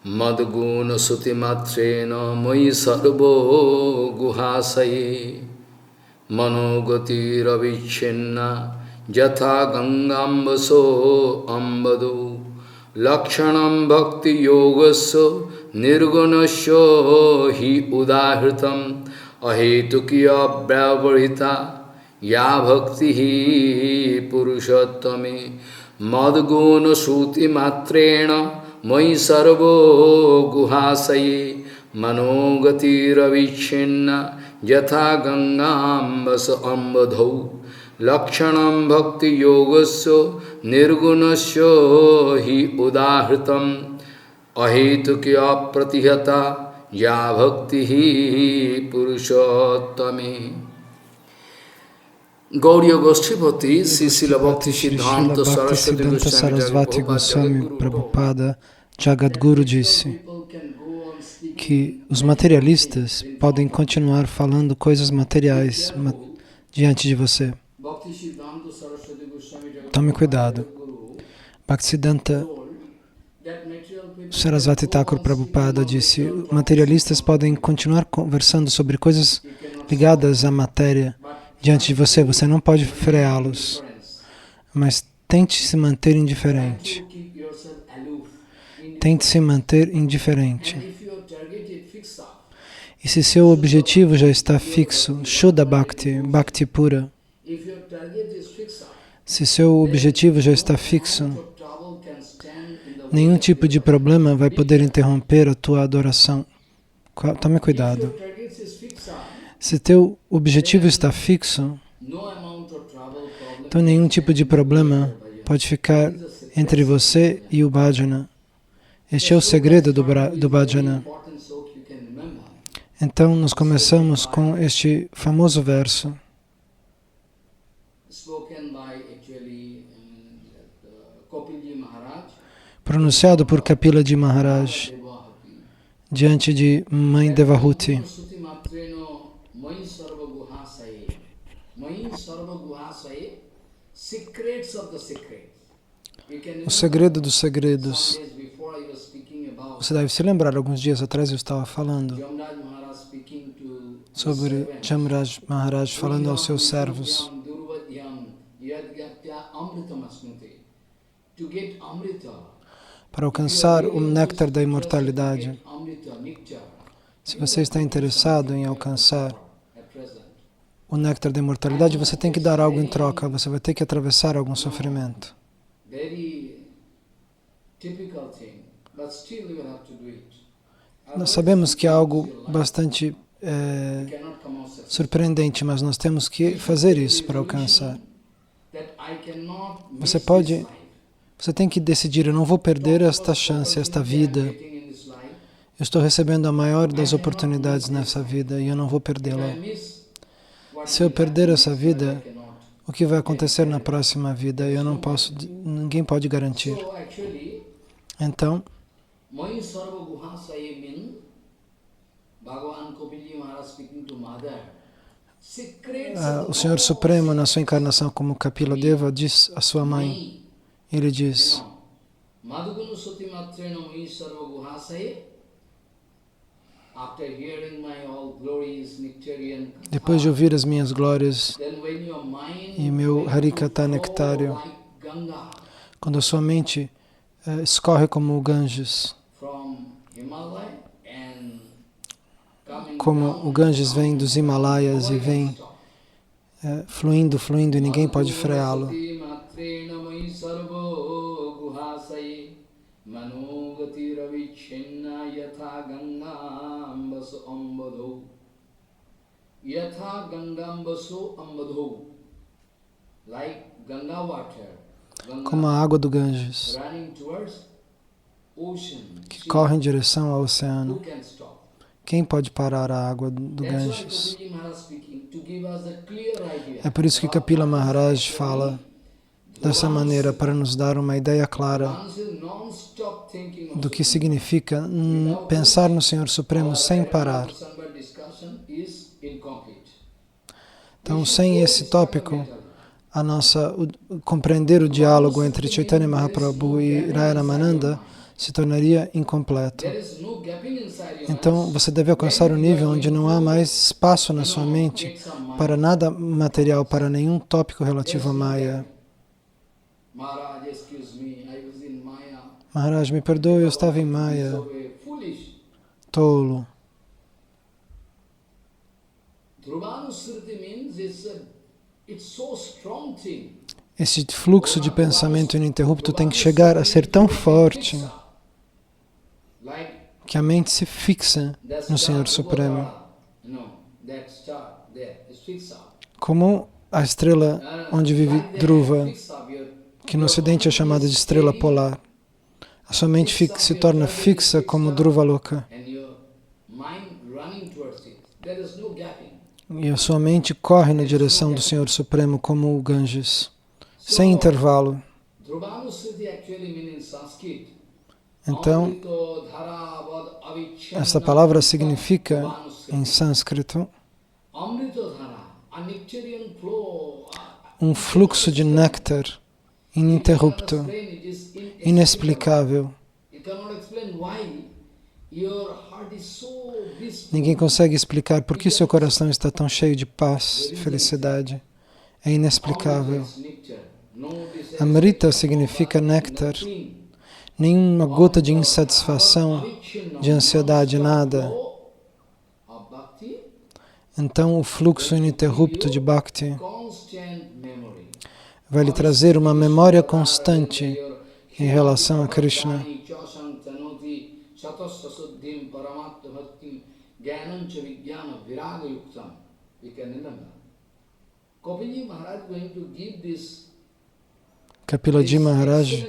Madguna sutimatrena moi sarvo guhasaye manogati ravichenna jatha gangambaso ambadu lakshanam bhakti yogasya nirgunasya hi udahritam ahetukya bravahrita ya bhakti hi purushottame madguna sutimatrena moi sarvo guhasaye manogati ravichenna yatha gangambas ambadhau lakshanam bhakti yogasya nirgunasya hi udahritam ahetukya pratihata ya bhakti hi purushottame. Gauriya Goshtipati, Srila Bhakti Siddhanta Sarasvati Goswami Prabhupada Jagadguru disse que os materialistas podem continuar falando coisas materiais diante de você. Tome cuidado. Bhaktisiddhanta Sarasvati Thakur Prabhupada disse: materialistas podem continuar conversando sobre coisas ligadas à matéria diante de você, você não pode freá-los, mas tente se manter indiferente. Tente se manter indiferente. E se seu objetivo já está fixo, Shuddha Bhakti, Bhakti pura, se seu objetivo já está fixo, nenhum tipo de problema vai poder interromper a tua adoração. Tome cuidado. Se teu objetivo está fixo, então nenhum tipo de problema pode ficar entre você e o bhajana. Este é o segredo do bhajana. Então, nós começamos com este famoso verso, pronunciado por Kapila Ji Maharaj, diante de Mãe Devahuti. O segredo dos segredos. Você deve se lembrar, alguns dias atrás eu estava falando sobre Jamraj Maharaj falando aos seus servos. Para alcançar o néctar da imortalidade. Se você está interessado em alcançar o néctar da imortalidade, você tem que dar algo em troca, você vai ter que atravessar algum sofrimento. Nós sabemos que é algo bastante surpreendente, mas nós temos que fazer isso para alcançar. Você tem que decidir, eu não vou perder esta chance, esta vida. Eu estou recebendo a maior das oportunidades nessa vida e eu não vou perdê-la. Se eu perder essa vida, o que vai acontecer na próxima vida? Eu não posso, ninguém pode garantir. Então, o Senhor Supremo, na sua encarnação como Kapila Deva, diz à sua mãe, ele diz: depois de ouvir as minhas glórias e meu Harikata nectário, quando a sua mente escorre como o Ganges, como o Ganges vem dos Himalaias e vem fluindo e ninguém pode freá-lo. Como a água do Ganges, que corre em direção ao oceano. Quem pode parar a água do Ganges? É por isso que Kapila Maharaj fala dessa maneira, para nos dar uma ideia clara do que significa pensar no Senhor Supremo sem parar. Então, sem esse tópico, compreender o diálogo entre Chaitanya Mahaprabhu e Raya Ramananda se tornaria incompleto. There is no gapping inside your Então, mind. você deve alcançar o nível onde não há mais espaço na sua mente para nada material, para nenhum tópico relativo a Maya. Maharaj, excuse me, I was in Maya. Maharaj, me perdoe, eu estava em Maya. So foolish. Tolo. Dhruvanusruti means it's so strong thing. Esse fluxo de pensamento ininterrupto tem que chegar a ser tão forte Like que a mente se fixa that no star Senhor Supremo. Dhruva, that star there is fixed up. Como a estrela onde vive Dhruva, que no ocidente é chamada de estrela polar. A sua mente se torna fixa como Dhruva Loka. And your mind running towards it. There is no gapping. E a sua mente corre na direção do Senhor Supremo como o Ganges, sem intervalo. Dhruvanusruti actually means in Sanskrit. Então, essa palavra significa, em sânscrito, um fluxo de néctar ininterrupto, inexplicável. Ninguém consegue explicar por que seu coração está tão cheio de paz e felicidade. É inexplicável. Amrita significa néctar. Nenhuma gota de insatisfação, de ansiedade, nada. Então o fluxo ininterrupto de Bhakti vai lhe trazer uma memória constante em relação a Krishna. Kapilaji Maharaj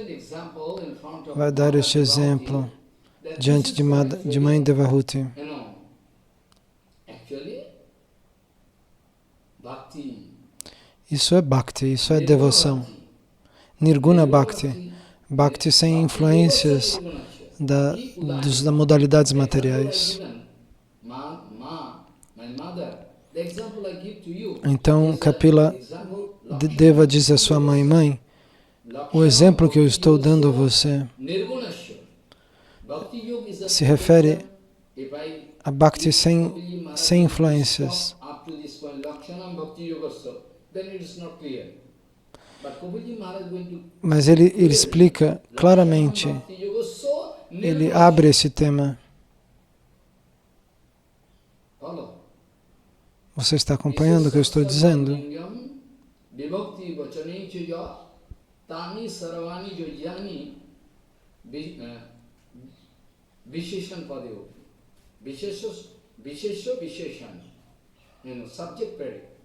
vai dar este exemplo diante de Mãe Devahuti. Isso é Bhakti, isso é devoção. Nirguna Bhakti, Bhakti sem influências das modalidades materiais. Então Kapila Deva diz à sua mãe, o exemplo que eu estou dando a você se refere a Bhakti sem influências. Mas ele explica claramente, ele abre esse tema. Você está acompanhando o que eu estou dizendo? Sarvani Jojani Visheshan Padeo. Vishesho Visheshan. Subject predicate.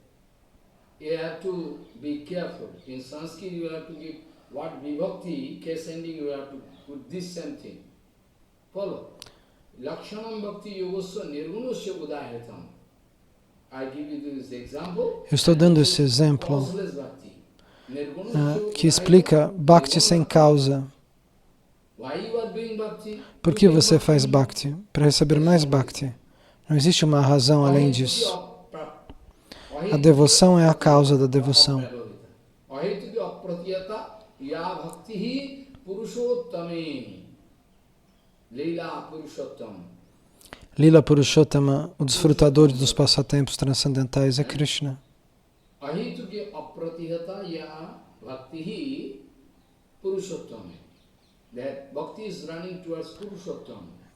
You have to be careful. In Sanskrit you have to give what vibhakti, case ending you have to put this same thing. Follow. Lakshanam Bhakti Yogosya Nirgunasya Udahetam. I give you this example. Eu estou dando esse exemplo que explica Bhakti sem causa. Por que você faz Bhakti? Para receber mais Bhakti. Não existe uma razão além disso. A devoção é a causa da devoção. Lila Purushottama, o desfrutador dos passatempos transcendentais, é Krishna.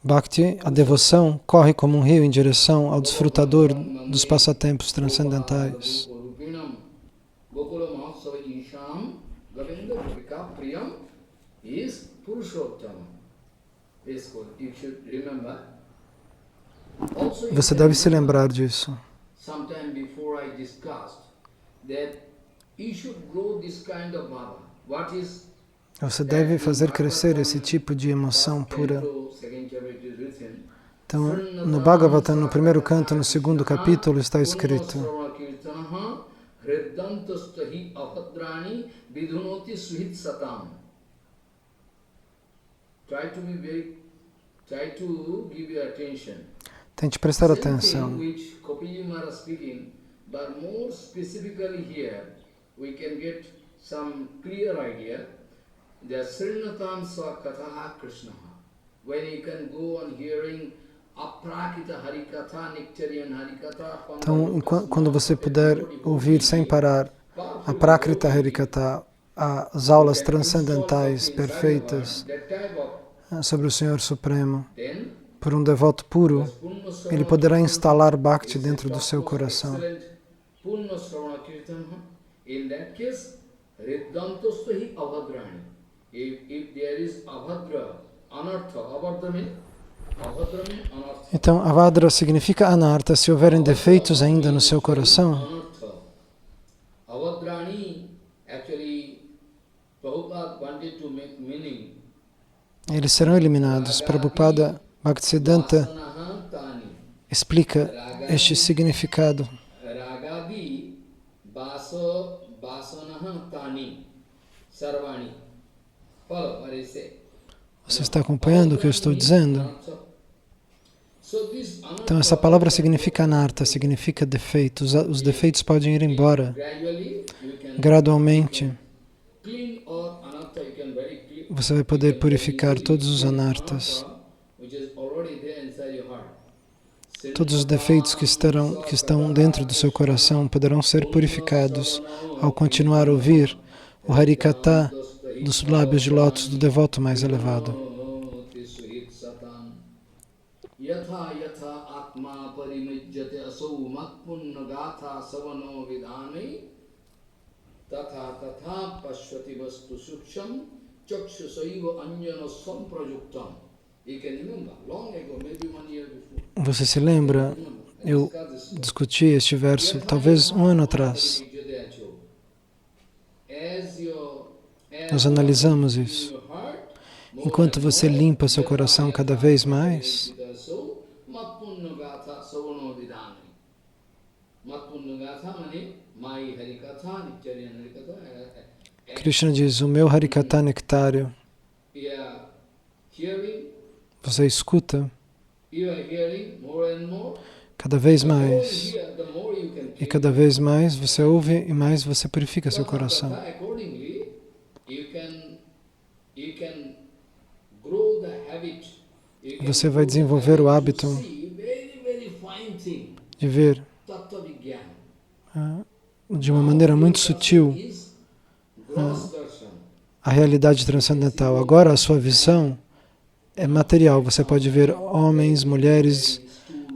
Bhakti, a devoção, corre como um rio em direção ao desfrutador dos passatempos transcendentais. Você deve se lembrar disso. Você deve fazer crescer esse tipo de emoção pura. Então, no Bhagavatam, no primeiro canto, no segundo capítulo, está escrito: tente prestar atenção. when you can go on hearing aprakita harikatha, nectarian harikatha, Então, quando você puder ouvir sem parar a Prakrita Harikatha, as aulas transcendentais perfeitas sobre o Senhor Supremo, por um devoto puro, ele poderá instalar Bhakti dentro do seu coração. Então, Avadra significa anartha. Se houverem defeitos ainda no seu coração, eles serão eliminados. Prabhupada Bhaktisiddhanta explica este significado. Você está acompanhando o que eu estou dizendo? Então, essa palavra significa anartha, significa defeitos. Os defeitos podem ir embora gradualmente. Você vai poder purificar todos os anartas. Todos os defeitos que estão dentro do seu coração poderão ser purificados ao continuar a ouvir o Harikatha dos lábios de lótus do devoto mais elevado. Você se lembra? Eu discuti este verso talvez um ano atrás. Nós analisamos isso. Enquanto você limpa seu coração cada vez mais, Krishna diz, o meu Harikatha nectário, você escuta cada vez mais, e cada vez mais você ouve e mais você purifica seu coração. Você vai desenvolver o hábito de ver de uma maneira muito sutil a realidade transcendental. Agora a sua visão é material. Você pode ver homens, mulheres,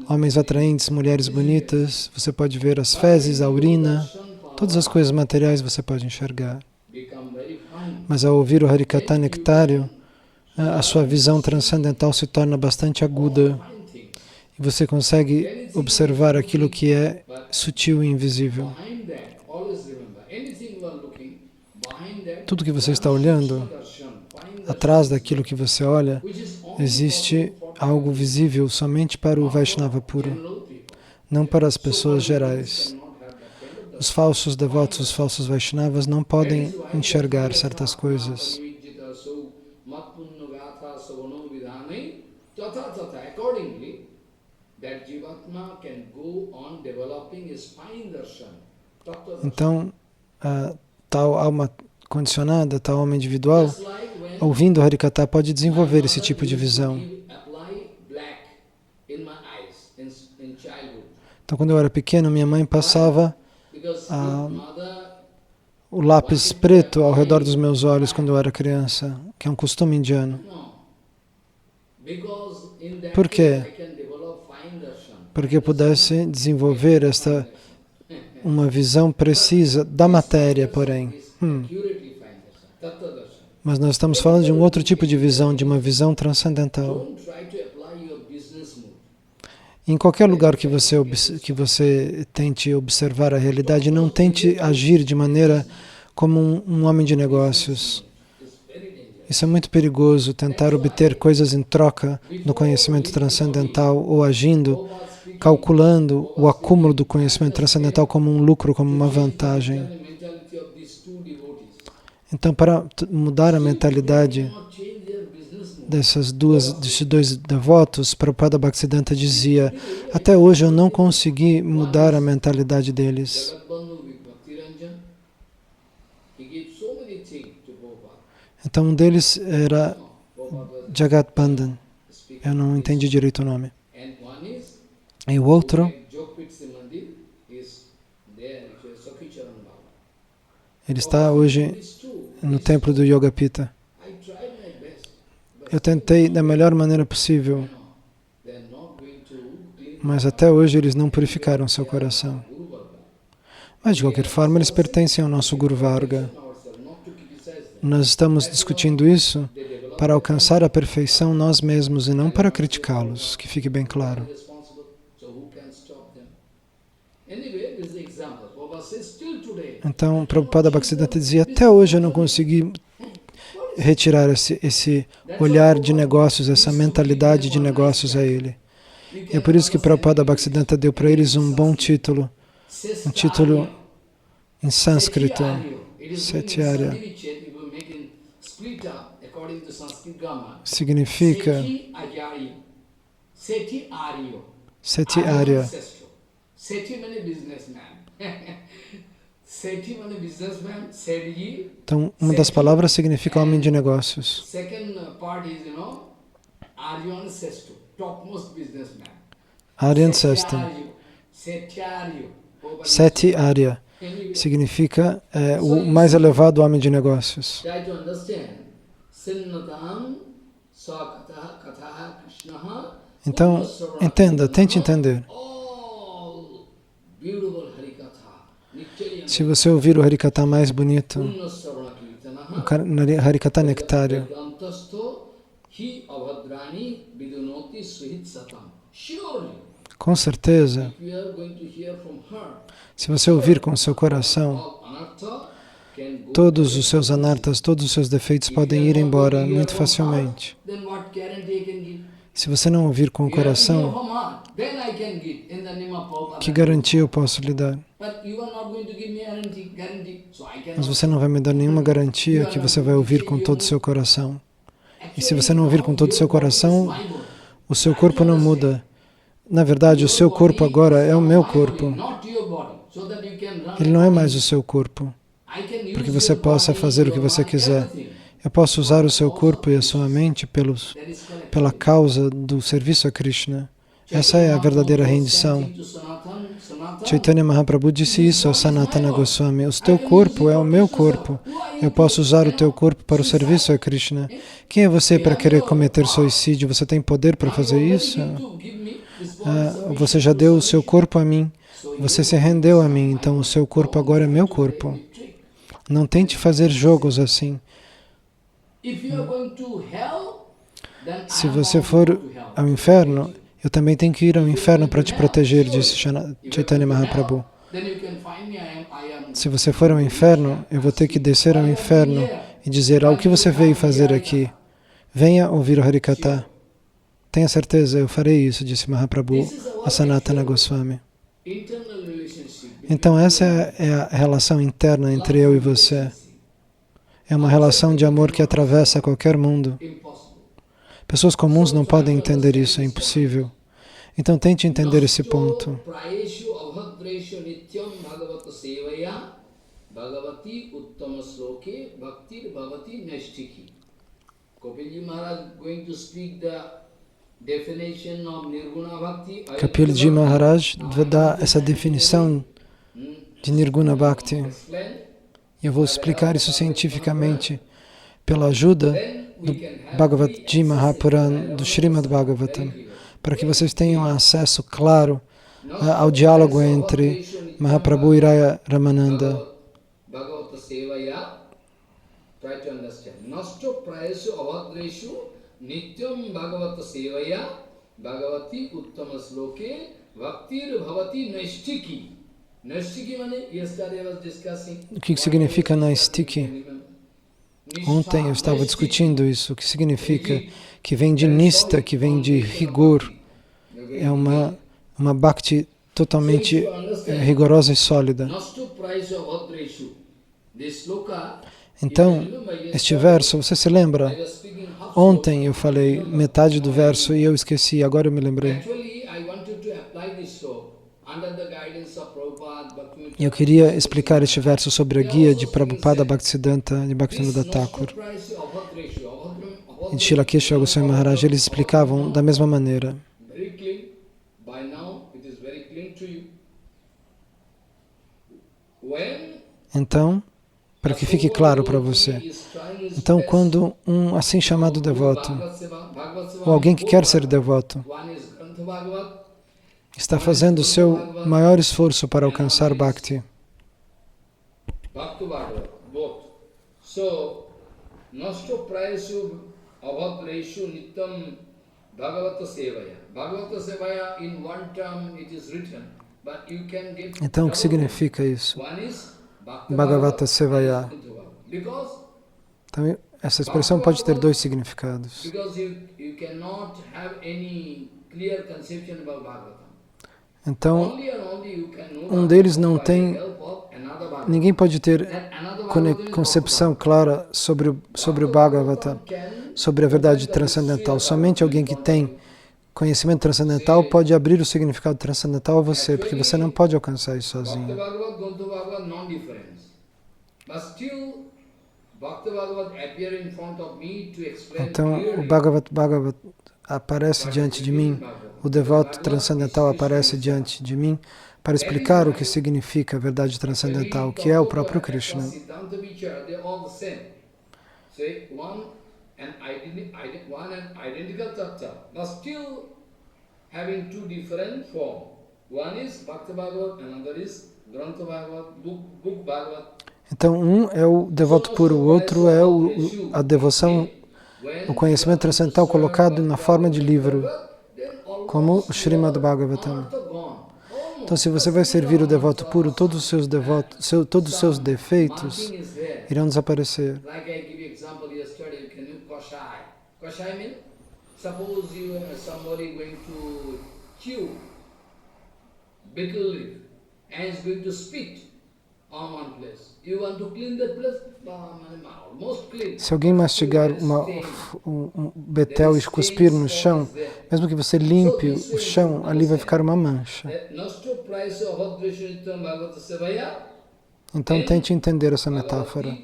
homens atraentes, mulheres bonitas. Você pode ver as fezes, a urina. Todas as coisas materiais você pode enxergar. Mas ao ouvir o Harikatha nectário, a sua visão transcendental se torna bastante aguda. E você consegue observar aquilo que é sutil e invisível. Tudo que você está olhando, atrás daquilo que você olha, existe algo visível somente para o Vaishnava puro, não para as pessoas gerais. Os falsos devotos, os falsos Vaishnavas não podem enxergar certas coisas. Então, tal alma condicionada, tal alma individual, ouvindo o Harikatha, pode desenvolver esse tipo de visão. Então, quando eu era pequeno, minha mãe passava o lápis preto ao redor dos meus olhos quando eu era criança, que é um costume indiano. Por quê? Porque eu pudesse desenvolver uma visão precisa da matéria, porém. Mas nós estamos falando de um outro tipo de visão, de uma visão transcendental. Em qualquer lugar que você tente observar a realidade, não tente agir de maneira como um homem de negócios. Isso é muito perigoso, tentar obter coisas em troca do conhecimento transcendental ou agindo, calculando o acúmulo do conhecimento transcendental como um lucro, como uma vantagem. Então, para mudar a mentalidade desses dois devotos, Prabhupada Bhaktisiddhanta dizia, até hoje eu não consegui mudar a mentalidade deles. Então um deles era Jagat Bandhan. Eu não entendi direito o nome. E o outro, ele está hoje no templo do Yogapita. Eu tentei da melhor maneira possível, mas até hoje eles não purificaram seu coração. Mas de qualquer forma, eles pertencem ao nosso Guru Varga. Nós estamos discutindo isso para alcançar a perfeição nós mesmos e não para criticá-los, que fique bem claro. Então, Prabhupada Bhaktisiddhanta dizia, até hoje eu não consegui retirar esse olhar de negócios, essa mentalidade de negócios a ele. E é por isso que Prabhupada Bhaktisiddhanta deu para eles um bom título, um título em sânscrito, Satyarya. Significa Satyarya. Então, uma das palavras significa homem de negócios. Aryan Sestam. Satyarya significa o mais elevado homem de negócios. Então, entenda, tente entender. Se você ouvir o Harikatha mais bonito, o Harikatha nectário, com certeza, se você ouvir com o seu coração, todos os seus anartas, todos os seus defeitos podem ir embora muito facilmente. Se você não ouvir com o coração, que garantia eu posso lhe dar? Mas você não vai me dar nenhuma garantia que você vai ouvir com todo o seu coração. E se você não ouvir com todo o seu coração, o seu corpo não muda. Na verdade, o seu corpo agora é o meu corpo. Ele não é mais o seu corpo, porque você possa fazer o que você quiser. Eu posso usar o seu corpo e a sua mente pela causa do serviço a Krishna. Essa é a verdadeira rendição. Chaitanya Mahaprabhu disse isso a Sanatana Goswami. O teu corpo é o meu corpo. Eu posso usar o teu corpo para o serviço a Krishna. Quem é você para querer cometer suicídio? Você tem poder para fazer isso? Você já deu o seu corpo a mim. Você se rendeu a mim, então o seu corpo agora é meu corpo. Não tente fazer jogos assim. Se você for ao inferno, eu também tenho que ir ao inferno para te proteger, disse Chaitanya Mahaprabhu. Se você for ao inferno, eu vou ter que descer ao inferno e dizer, o que você veio fazer aqui? Venha ouvir o Harikatha. Tenha certeza, eu farei isso, disse Mahaprabhu a Sanatana Goswami. Então essa é a relação interna entre eu e você. É uma relação de amor que atravessa qualquer mundo. Pessoas comuns não podem entender isso, é impossível. Então tente entender esse ponto. Kapilji Maharaj dá essa definição de Nirguna Bhakti. Eu vou explicar isso cientificamente pela ajuda do Bhagavad Gita Mahapuran, do Srimad Bhagavatam, para que vocês tenham acesso claro ao diálogo entre Mahaprabhu e Raya Ramananda. O que significa Naistiki? Ontem eu estava discutindo isso, o que significa que vem de nista, que vem de rigor. É uma bhakti totalmente rigorosa e sólida. Então, este verso, você se lembra? Ontem eu falei metade do verso e eu esqueci, agora eu me lembrei. Eu queria explicar este verso sobre a guia de Prabhupada Bhaktisiddhanta e Bhaktivinoda Thakur. e de Srila Keshava Goswami Maharaj, eles explicavam da mesma maneira. Então, para que fique claro para você, então quando um assim chamado devoto, ou alguém que quer ser devoto, está fazendo o seu maior esforço para alcançar Bhakti, então o que significa isso? Bhagavata Sevaya. Então, essa expressão pode ter dois significados. Então, um deles não tem, ninguém pode ter concepção clara sobre o Bhagavata, sobre a verdade transcendental. Somente alguém que tem conhecimento transcendental pode abrir o significado transcendental a você, porque você não pode alcançar isso sozinho. Então, o Bhagavat aparece diante de mim, o devoto transcendental aparece diante de mim para explicar o que significa a verdade transcendental, que é o próprio Krishna. Então, um é o devoto puro, o outro é a devoção, o conhecimento transcendental colocado na forma de livro, como o Srimad Bhagavatam. Então, se você vai servir o devoto puro, todos os seus defeitos irão desaparecer. Se alguém mastigar um betel e cuspir no chão, mesmo que você limpe o chão, ali vai ficar uma mancha. Então tente entender essa metáfora.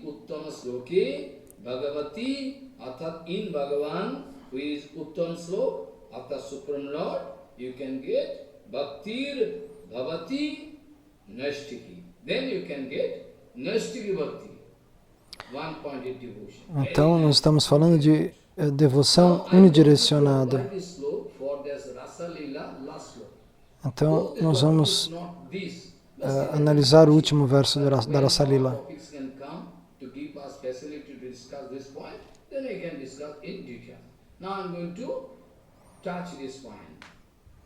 Então, nós estamos falando de devoção unidirecionada. Então, nós vamos analisar o último verso da Rasa Lila.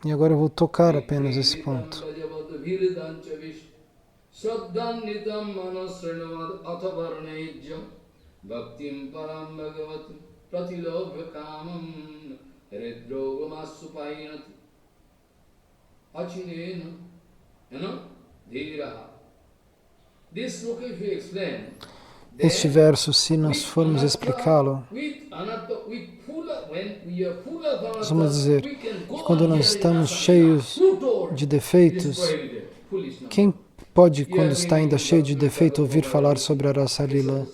E agora eu vou tocar apenas esse ponto. Shraddhanitam manasrinovad athavarnejam bhaktim param bhagavatim pratilobhya kamam hridrogamassupainati achinena dhira. Este verso, se nós formos explicá-lo, nós vamos dizer que quando nós estamos cheios de defeitos, quem pode, quando está ainda cheio de defeito, ouvir falar sobre a Rasa Lila?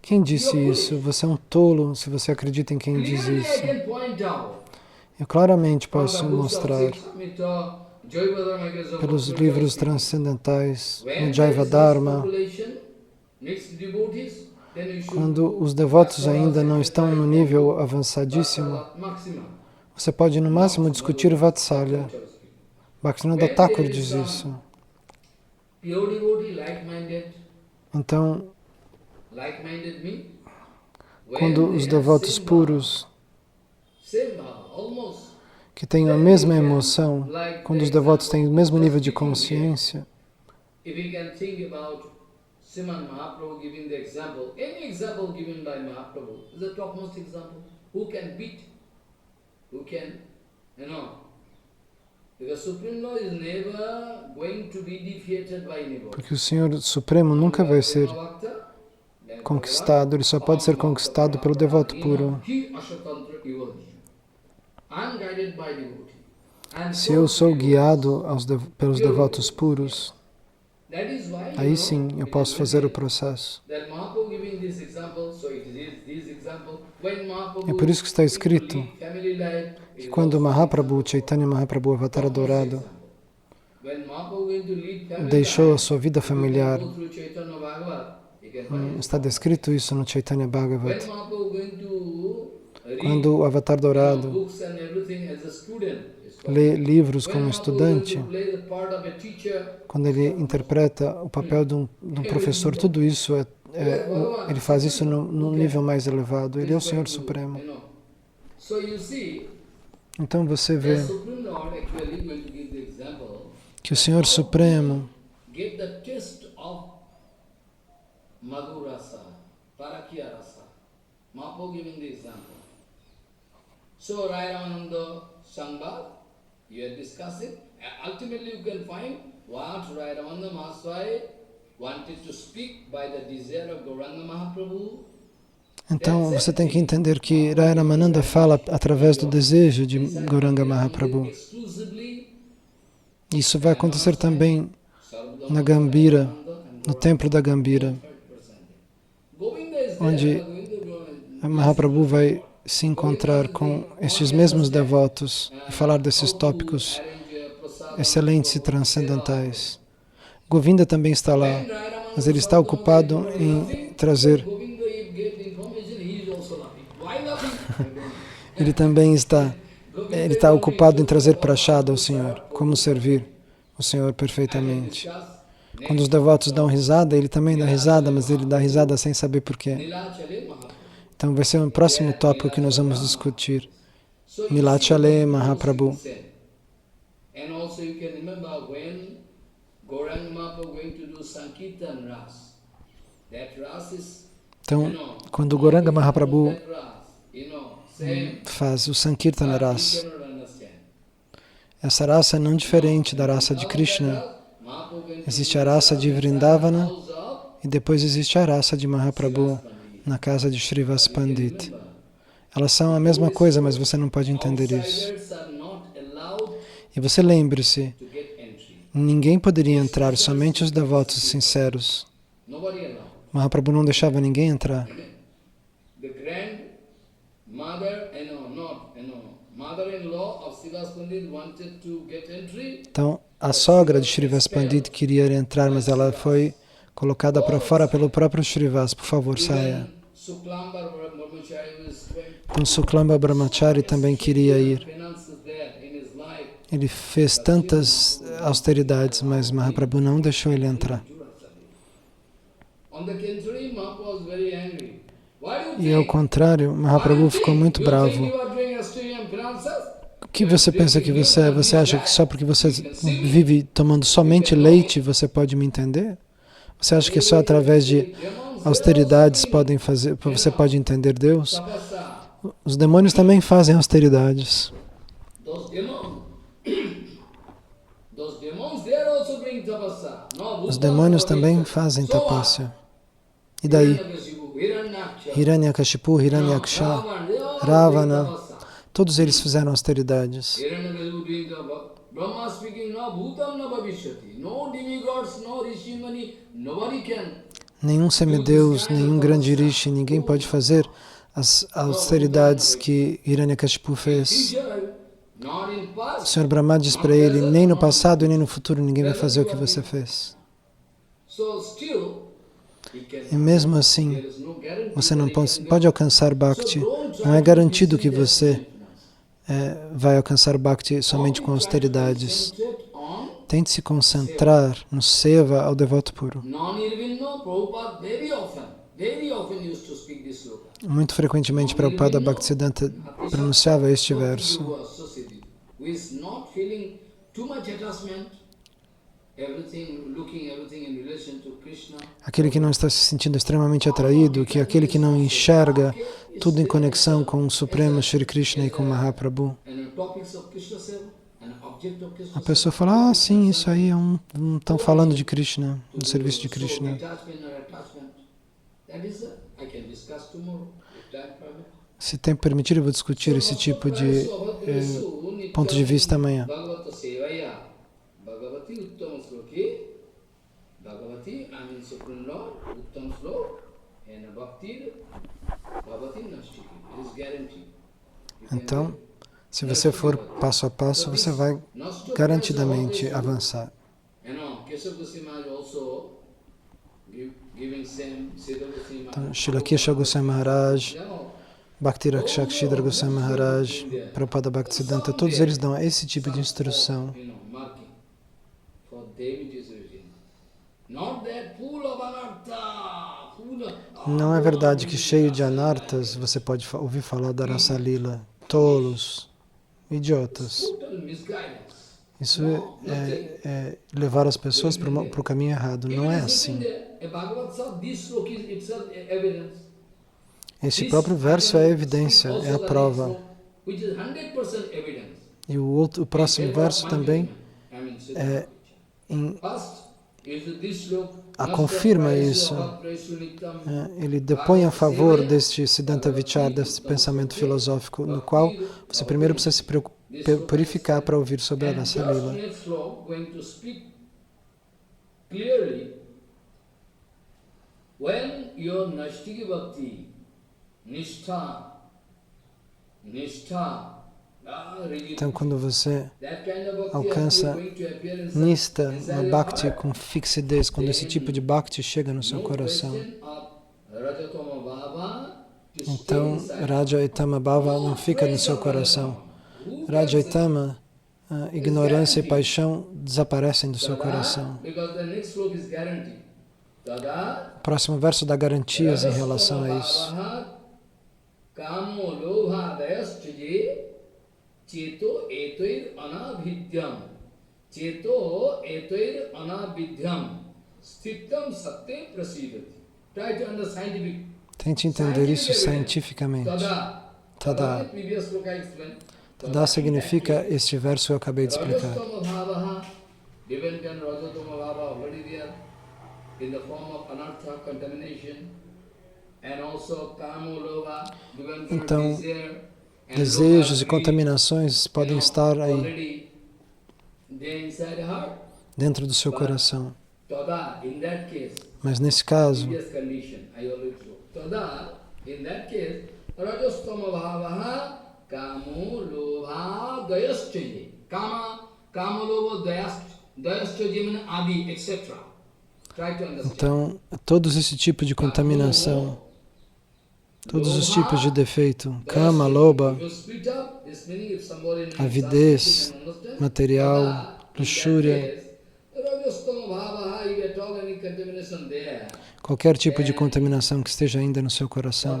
Quem disse isso? Você é um tolo se você acredita em quem diz isso. Eu claramente posso mostrar pelos livros transcendentais, no Jaiva Dharma, quando os devotos ainda não estão no nível avançadíssimo, você pode no máximo discutir o Vatsalya. Bhaktivinoda Thakur diz isso. Então, quando os devotos puros, que têm a mesma emoção, quando os devotos têm o mesmo nível de consciência, porque o Senhor Supremo nunca vai ser conquistado, ele só pode ser conquistado pelo devoto puro. Se eu sou guiado pelos devotos puros, aí sim eu posso fazer o processo. É por isso que está escrito que quando Mahaprabhu, Chaitanya Mahaprabhu, Avatar adorado, deixou a sua vida familiar, está descrito isso no Chaitanya Bhagavat, quando o Avatar dourado lê livros como estudante, quando ele interpreta o papel de um professor, tudo isso ele faz isso num nível mais elevado. Ele é o Senhor Supremo. Então você vê que o Senhor Supremo you are discussing. Ultimately, you can find what Rai Ramananda Mahaswami wanted to speak by the desire of Gauranga Mahaprabhu. Então você tem que entender que Rai Ramananda fala através do desejo de Gauranga Mahaprabhu. Isso vai acontecer também na Gambira, no templo da Gambira, onde Mahaprabhu vai se encontrar com estes mesmos devotos e falar desses tópicos excelentes e transcendentais. Govinda também está lá, mas ele está ocupado em trazer... Ele também está ocupado em trazer prachada ao Senhor, como servir o Senhor perfeitamente. Quando os devotos dão risada, ele também dá risada, mas ele dá risada sem saber porquê. Então vai ser o próximo tópico que nós vamos discutir. Nilachale Mahaprabhu. Então, quando Gauranga Mahaprabhu faz o Sankirtana Ras, essa raça é não diferente da raça de Krishna. Existe a raça de Vrindavana e depois existe a raça de Mahaprabhu na casa de Shrivas Pandit. Elas são a mesma coisa, mas você não pode entender isso. E você lembre-se, ninguém poderia entrar, somente os devotos sinceros. Mahaprabhu não deixava ninguém entrar. Então, a sogra de Shrivas Pandit queria entrar, mas ela foi colocada para fora pelo próprio Shrivas. Por favor, saia. Então, Suklamba Brahmachari também queria ir. Ele fez tantas austeridades, mas Mahaprabhu não deixou ele entrar. E ao contrário, Mahaprabhu ficou muito bravo. O que você pensa que você é? Você acha que só porque você vive tomando somente leite você pode me entender? Você acha que só através de austeridades você pode entender Deus? Os demônios também fazem austeridades. Os demônios também fazem tapasya. E daí? Hiranyakashipu, Hiranyaksha, Ravana, todos eles fizeram austeridades. Nenhum semideus, nenhum grande rishi, ninguém pode fazer as austeridades que Hiranyakashipu fez. O Sr. Brahma diz para ele, nem no passado e nem no futuro ninguém vai fazer o que você fez. E mesmo assim, você não pode alcançar Bhakti. Não é garantido que você vai alcançar Bhakti somente com austeridades. Tente se concentrar no Seva ao devoto puro. Muito frequentemente, Prabhupada Bhaktisiddhanta pronunciava este verso. Aquele que não está se sentindo extremamente atraído, que é aquele que não enxerga tudo em conexão com o Supremo Shri Krishna e com Mahaprabhu. A pessoa fala, sim, isso aí estão falando de Krishna, do serviço de Krishna. Se tempo permitir, eu vou discutir esse tipo de ponto de vista amanhã. And a bhakti, bhavati nastiki. It is guaranteed. You can Então, do. se você for passo a passo, você vai garantidamente avançar. Kesava Goswami Maharaj also giving same Siddha Goswami Então, Maharaj. Srila Kesha Goswami Maharaj, Bhakti Rakshakshidhara Goswami Maharaj, Prabhupada Bhaktisiddhanta, todos eles dão esse tipo de instrução. Marking for them it is written. Not that full of anartha, full of... Não é verdade que cheio de anartas você pode ouvir falar da Rasa Lila. Tolos, idiotas. Total misguidance. Isso é levar as pessoas para o caminho errado. Não é assim. Este próprio verso é a evidência, é a prova. E o próximo verso também confirma isso. Ele depõe a favor deste Siddhanta Vichar, desse pensamento filosófico, no qual você primeiro precisa se purificar para ouvir sobre a Rasa Lila. When your Nashtiki Bhakti, Nishtha, então, quando você alcança Nishta, uma Bhakti com fixidez, quando esse tipo de Bhakti chega no seu coração, então Raja e Tama Bhava não fica no seu coração. Raja e Tama, ignorância e paixão desaparecem do seu coração. O próximo verso dá garantias em relação a isso. Cheto etoir anabhidyam sthitam satyam prasidati. Try to understand scientific. Tente entender isso cientificamente. Tada. Tada significa este verso que eu acabei de explicar. Então, desejos e contaminações podem estar aí dentro do seu coração. Mas nesse caso, então, todos esse tipo de contaminação, todos os tipos de defeito, kama, loba, avidez, material, luxúria, qualquer tipo de contaminação que esteja ainda no seu coração,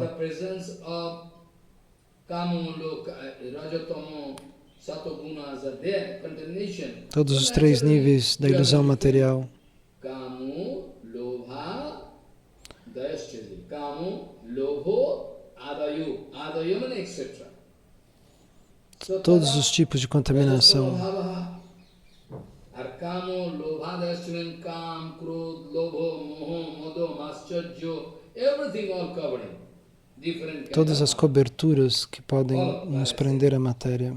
todos os três níveis da ilusão material, todos os tipos de contaminação. Todas as coberturas que podem nos prender à matéria.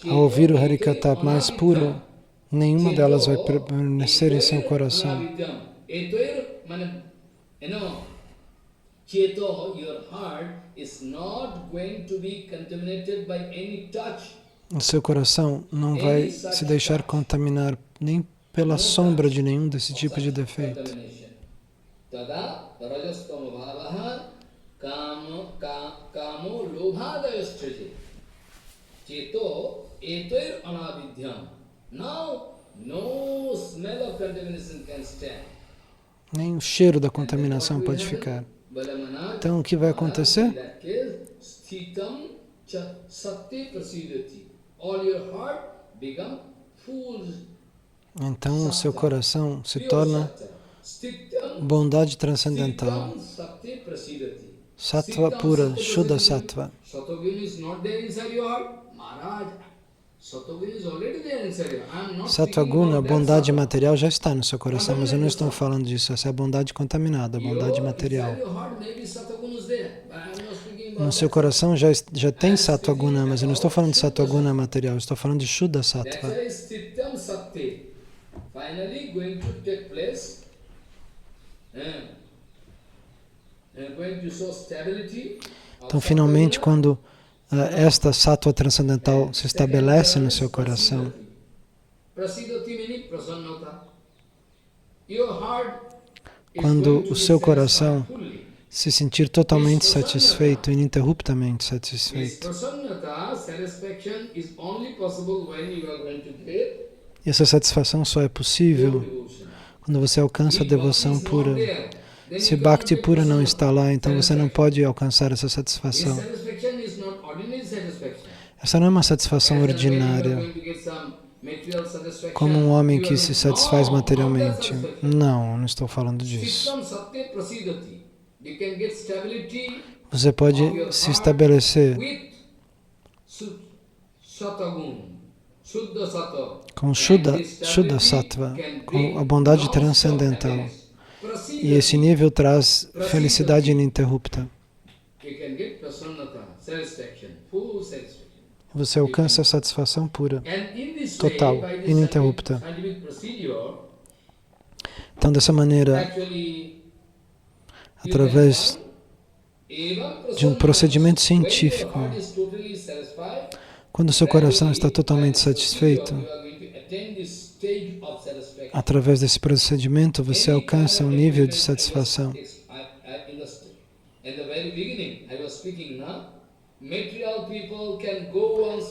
Ao ouvir o Harikata mais puro, nenhuma delas vai permanecer em seu coração. O seu coração não vai se deixar contaminar nem pela sombra de nenhum desse tipo de defeito. Nem o cheiro da contaminação pode ficar. Então, o que vai acontecer? Então, o seu coração se torna bondade transcendental. Sattva pura, Shuddha Sattva. Sattva-guna, a bondade material já está no seu coração, mas eu não estou falando disso. Essa é a bondade contaminada, a bondade material. No seu coração já tem Sattva-guna, mas eu não estou falando de Sattva-guna material, eu estou falando de Shuddha Sattva. Então, finalmente, quando esta Sattva transcendental se estabelece no seu coração, quando o seu coração se sentir totalmente satisfeito, ininterruptamente satisfeito, e essa satisfação só é possível quando você alcança a devoção pura. Se Bhakti pura não está lá, então você não pode alcançar essa satisfação. Essa não é uma satisfação ordinária, como um homem que se satisfaz materialmente. Não, não estou falando disso. Você pode se estabelecer com Shuddha Sattva, com a bondade transcendental. E esse nível traz felicidade ininterrupta. Você alcança a satisfação pura, total, ininterrupta. Então, dessa maneira, através de um procedimento científico, quando o seu coração está totalmente satisfeito, através desse procedimento você alcança um nível de satisfação.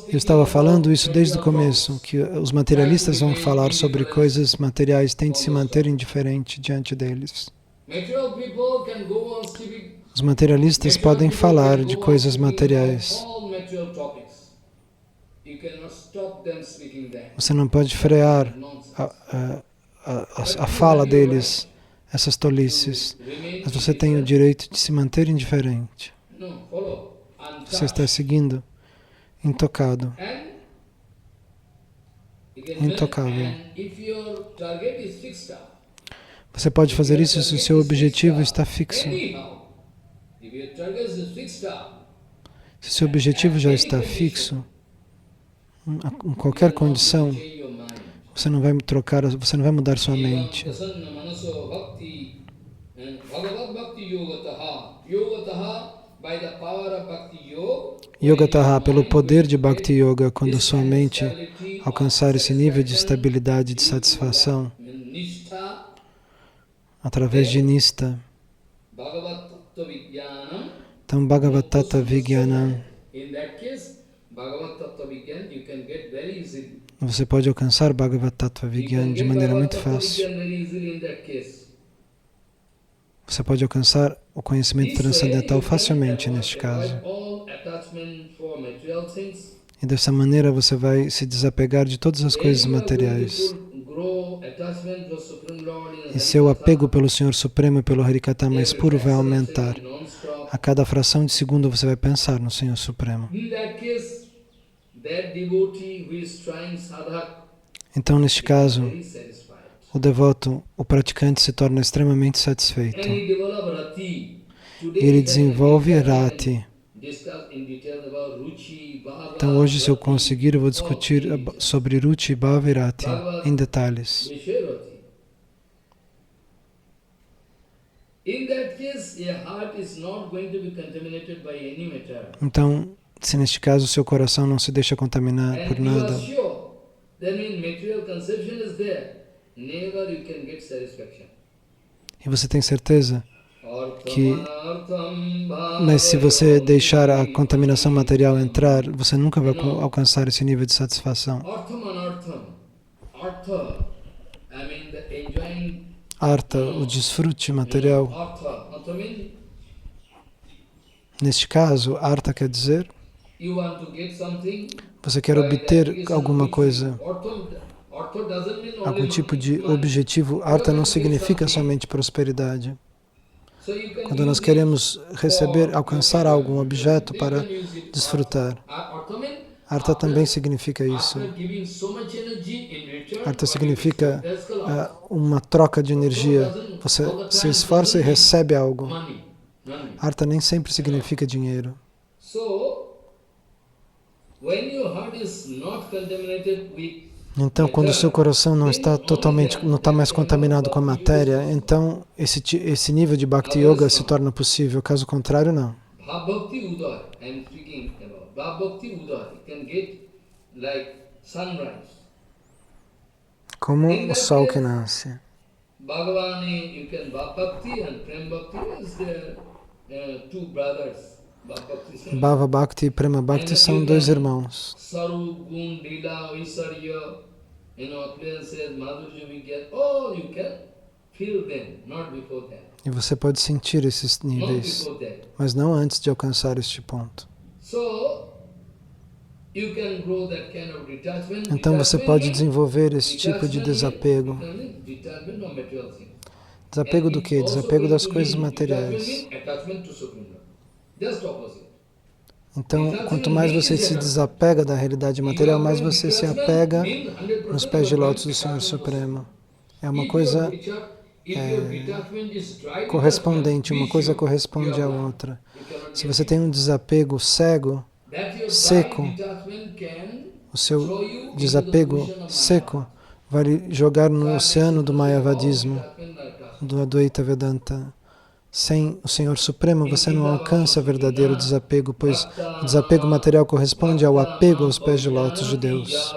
Eu estava falando isso desde o começo, que os materialistas vão falar sobre coisas materiais, tente se manter indiferente diante deles. Os materialistas podem falar de coisas materiais. Você não pode frear a fala deles, essas tolices, mas você tem o direito de se manter indiferente. Você está seguindo, intocado, intocável. Você pode fazer isso se o seu objetivo está fixo. Se o seu objetivo já está fixo, em qualquer condição, você não vai trocar, você não vai mudar sua mente. Yogataha, pelo poder de Bhakti Yoga, quando sua mente alcançar esse nível de estabilidade, de satisfação, através de Nistha. Então, Bhagavad Tattva Vijnanam. Você pode alcançar Bhagavad Tattva Vijnana de maneira muito fácil. Você pode alcançar o conhecimento transcendental facilmente neste caso. E dessa maneira você vai se desapegar de todas as coisas materiais. E seu apego pelo Senhor Supremo e pelo Harikata mais puro vai aumentar. A cada fração de segundo você vai pensar no Senhor Supremo. Então, neste caso, o devoto, o praticante, se torna extremamente satisfeito. E ele desenvolve Rati. Então, hoje, se eu conseguir, eu vou discutir sobre Ruchi, Bhava e Rati em detalhes. Então, se neste caso o seu coração não se deixa contaminar por nada, e você tem certeza que, mas se você deixar a contaminação material entrar, você nunca vai alcançar esse nível de satisfação. Artha, o desfrute material. Neste caso, Artha quer dizer, você quer obter alguma coisa, algum tipo de objetivo. Artha não significa somente prosperidade. Quando nós queremos receber, alcançar algum objeto para desfrutar. Artha também significa isso. Artha significa uma troca de energia. Você se esforça e recebe algo. Artha nem sempre significa dinheiro. Então, quando o seu coração não está totalmente, não está mais contaminado com a matéria, então esse nível de Bhakti Yoga se torna possível. Caso contrário, não. Como o sol que nasce. Bhava Bhakti e Prema Bhakti são dois irmãos. E você pode sentir esses níveis, mas não antes de alcançar este ponto. Então você pode desenvolver esse tipo de desapego. Desapego do quê? Desapego das coisas materiais. Então, quanto mais você se desapega da realidade material, mais você se apega nos pés de lótus do Senhor Supremo. É uma coisa correspondente, uma coisa corresponde à outra. Se você tem um desapego cego, seco, o seu desapego seco vai lhe jogar no oceano do Mayavadismo, do Advaita Vedanta. Sem o Senhor Supremo, você não alcança verdadeiro desapego, pois o desapego material corresponde ao apego aos pés de lótus de Deus.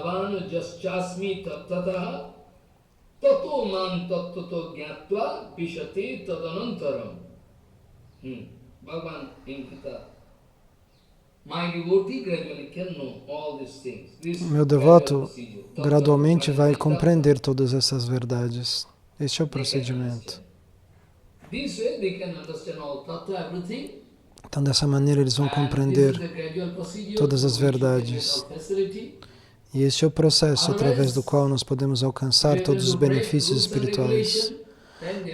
Meu devoto gradualmente vai compreender todas essas verdades. Este é o procedimento. Então, dessa maneira, eles vão compreender todas as verdades. E este é o processo através do qual nós podemos alcançar todos os benefícios espirituais.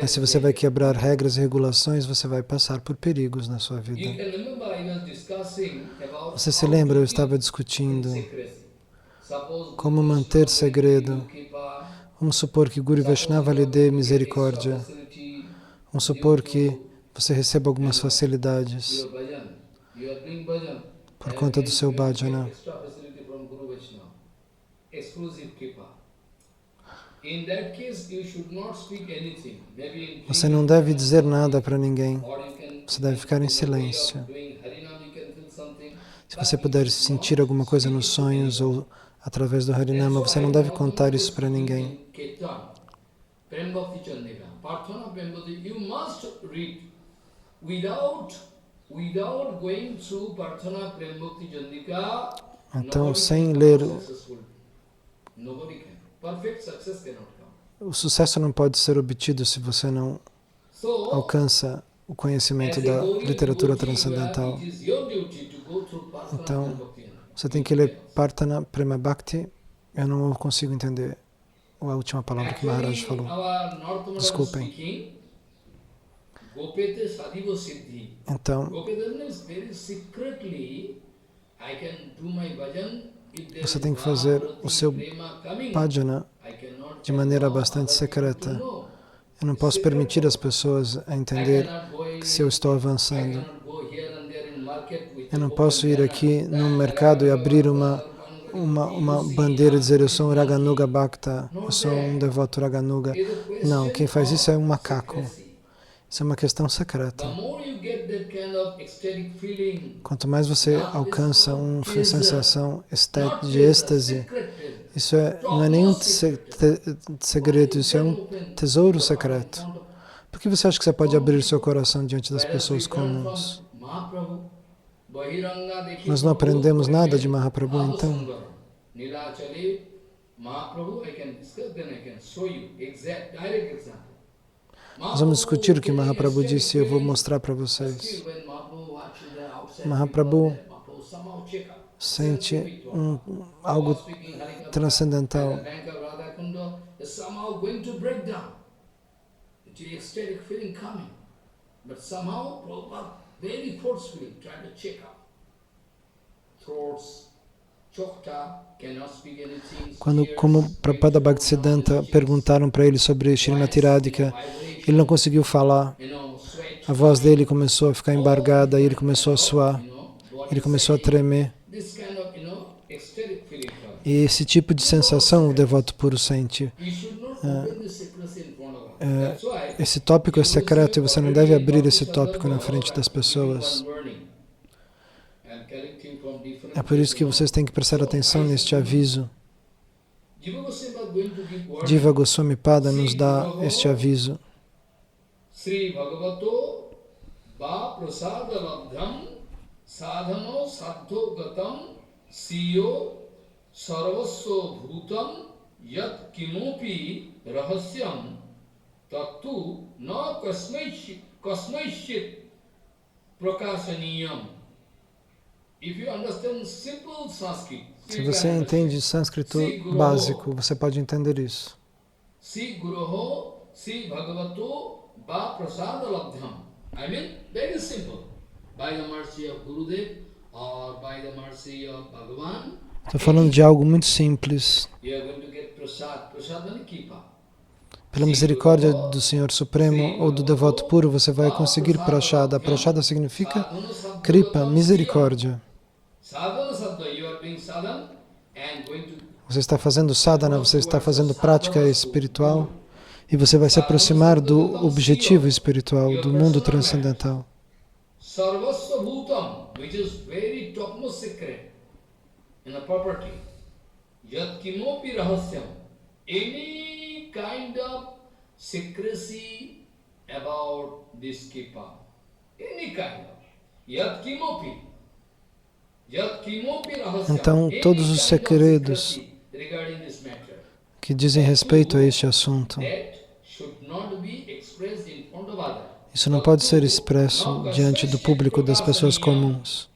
Mas se você vai quebrar regras e regulações, você vai passar por perigos na sua vida. Você se lembra, eu estava discutindo como manter segredo. Vamos supor que Guru Vaishnava lhe dê misericórdia. Vamos supor que você receba algumas facilidades por conta do seu bhajana. Você não deve dizer nada para ninguém. Você deve ficar em silêncio. Se você puder sentir alguma coisa nos sonhos ou através do Harinama, você não deve contar isso para ninguém. You must read without going through Prarthana Prem Bhakti Chandrika. Então, sem ler, o sucesso não pode ser obtido se você não alcança o conhecimento da literatura transcendental. Então, você tem que ler Prarthana Prema Bhakti. Eu não consigo entender a última palavra que Maharaj falou. Desculpem. Então, você tem que fazer o seu bhajana de maneira bastante secreta. Eu não posso permitir às pessoas a entender que se eu estou avançando. Eu não posso ir aqui no mercado e abrir uma bandeira e dizer eu sou um Raganuga Bhakta, eu sou um devoto Raganuga. Não, quem faz isso é um macaco. Isso é uma questão secreta. Quanto mais você alcança uma sensação de êxtase, isso não é nenhum segredo, isso é um tesouro secreto. Por que você acha que você pode abrir seu coração diante das pessoas comuns? Nós não aprendemos nada de Mahaprabhu, então? Nós vamos discutir o que Mahaprabhu disse e eu vou mostrar para vocês. Mahaprabhu sente algo transcendental. Quando, como Prabhupada Bhaktisiddhanta perguntaram para ele sobre Srimati Radhika, ele não conseguiu falar. A voz dele começou a ficar embargada, e ele começou a suar, ele começou a tremer. E esse tipo de sensação o devoto puro sente. Esse tópico é secreto e você não deve abrir esse tópico na frente das pessoas. É por isso que vocês têm que prestar atenção neste aviso. Jiva Goswami Pada nos dá este aviso. Sri Bhagavato Va Prasada Labdham Sadhano Sadho Gatam Siyo Sarvasva Bhutam Yat Kimopi Rahasyam Tattu Na Kasmaishit Prakasaniyam. If you understand simple Sanskrit, se você entende sânscrito básico, você pode entender isso. Si Guruho Si Bhagavato Va Prasada Labdham. I mean, very simple. By the mercy of Gurudev or by the mercy of Bhagavan. Estou falando de algo muito simples. You are going to get prasad. Prasad means kipa. Pela misericórdia do Senhor Supremo ou do devoto puro, você vai conseguir prashada. Prashada significa kripa, misericórdia. Você está fazendo sadhana, você está fazendo prática espiritual. E você vai se aproximar do objetivo espiritual, do mundo transcendental. Sarvasva Bhutam, which is very topmost secret in the property. Yat Kimopi Rahasyam. Any kind of secrecy about this Kipa. Any kind of. Yat Kimopi. Yat Kimopi Rahasyam. Então, todos os segredos que dizem respeito a este assunto, isso não pode ser expresso diante do público das pessoas comuns,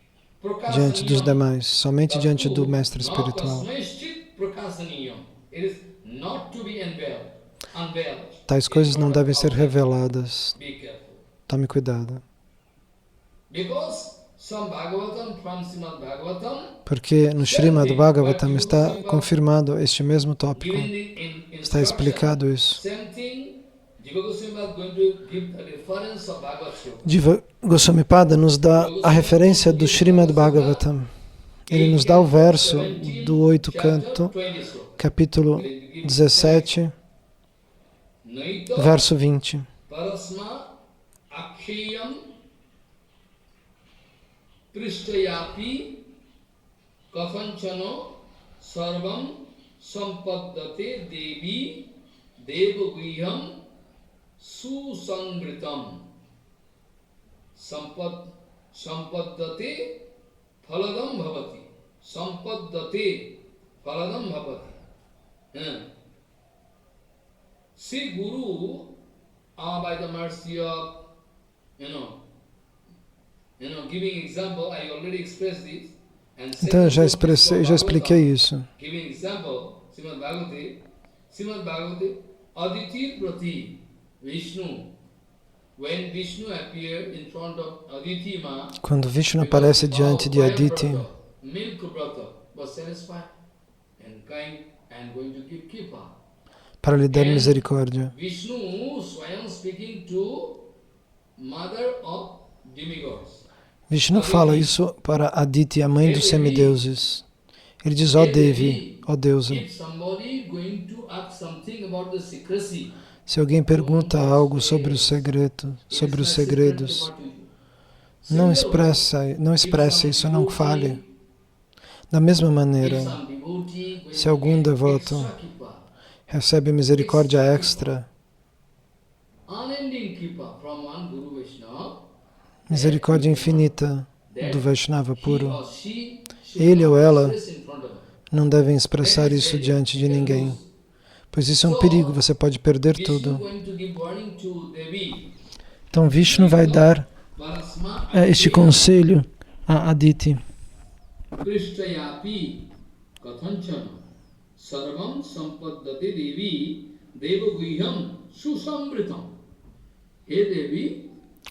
diante dos demais, somente diante do mestre espiritual. Tais coisas não devem ser reveladas. Tome cuidado. Porque no Srimad Bhagavatam está confirmado este mesmo tópico. Está explicado isso. Jiva Goswami Pada nos dá a referência do Srimad Bhagavatam. Ele nos dá o verso do 8º canto, capítulo 17, verso 20. Prishtayapi Kafanchano Sarvam Sampaddate Devi Devagiham Susangritam Sampaddate Phaladam Bhavati. Sampaddate Phaladam Bhavati. See Guru, by the mercy of, giving example, I already expressed this. Então eu já expliquei isso. Giving example, Srimad Bhagavati, Aditi Prati, Vishnu. When Vishnu appeared in front of Aditi Ma, quando Vishnu aparece diante de Aditi, para lhe dar misericórdia. Vishnu Swayam speaking to mother of demigods. Vishnu fala isso para Aditi, a mãe dos semideuses. Ele diz, ó Devi, ó deusa. Se alguém pergunta algo sobre o segredo, sobre os segredos, não expresse isso, não fale. Da mesma maneira, se algum devoto recebe misericórdia extra, misericórdia infinita do Vaishnava puro, ele ou ela não devem expressar isso diante de ninguém, pois isso é um perigo, você pode perder tudo. Então Vishnu vai dar este conselho a Aditi.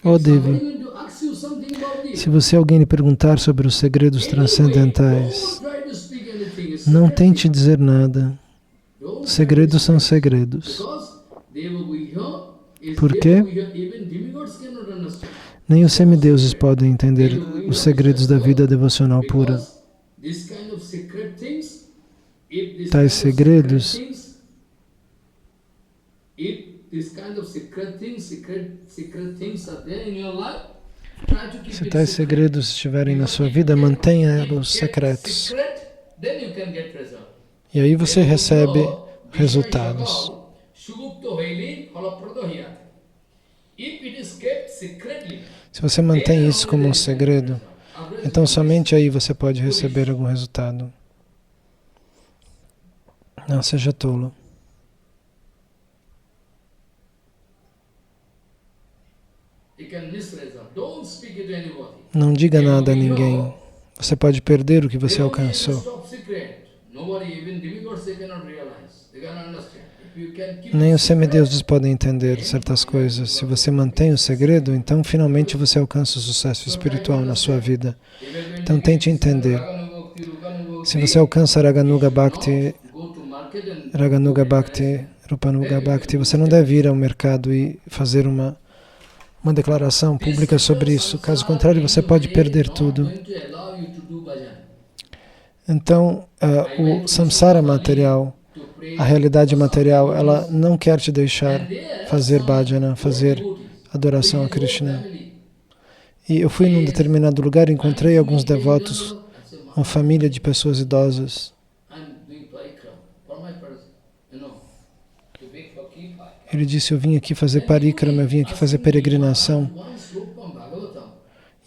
Ó Devi, se você alguém lhe perguntar sobre os segredos transcendentais, Não tente dizer nada. Segredos são segredos. Por quê? Nem os semideuses podem entender os segredos da vida devocional pura. Tais segredos, se tais segredos estiverem na sua vida, mantenha-os secretos. E aí você recebe resultados. Se você mantém isso como um segredo, então somente aí você pode receber algum resultado. Não seja tolo. Não diga nada a ninguém. Você pode perder o que você alcançou. Nem os semideuses podem entender certas coisas. Se você mantém o segredo, então finalmente você alcança o sucesso espiritual na sua vida. Então tente entender. Se você alcança Raganuga Bhakti, Rupanuga Bhakti, você não deve ir ao mercado e fazer uma declaração pública sobre isso. Caso contrário, você pode perder tudo. Então, o samsara material, a realidade material, ela não quer te deixar fazer bhajana, fazer adoração a Krishna. E eu fui num determinado lugar e encontrei alguns devotos, uma família de pessoas idosas. Ele disse, eu vim aqui fazer parikrama, eu vim aqui fazer peregrinação.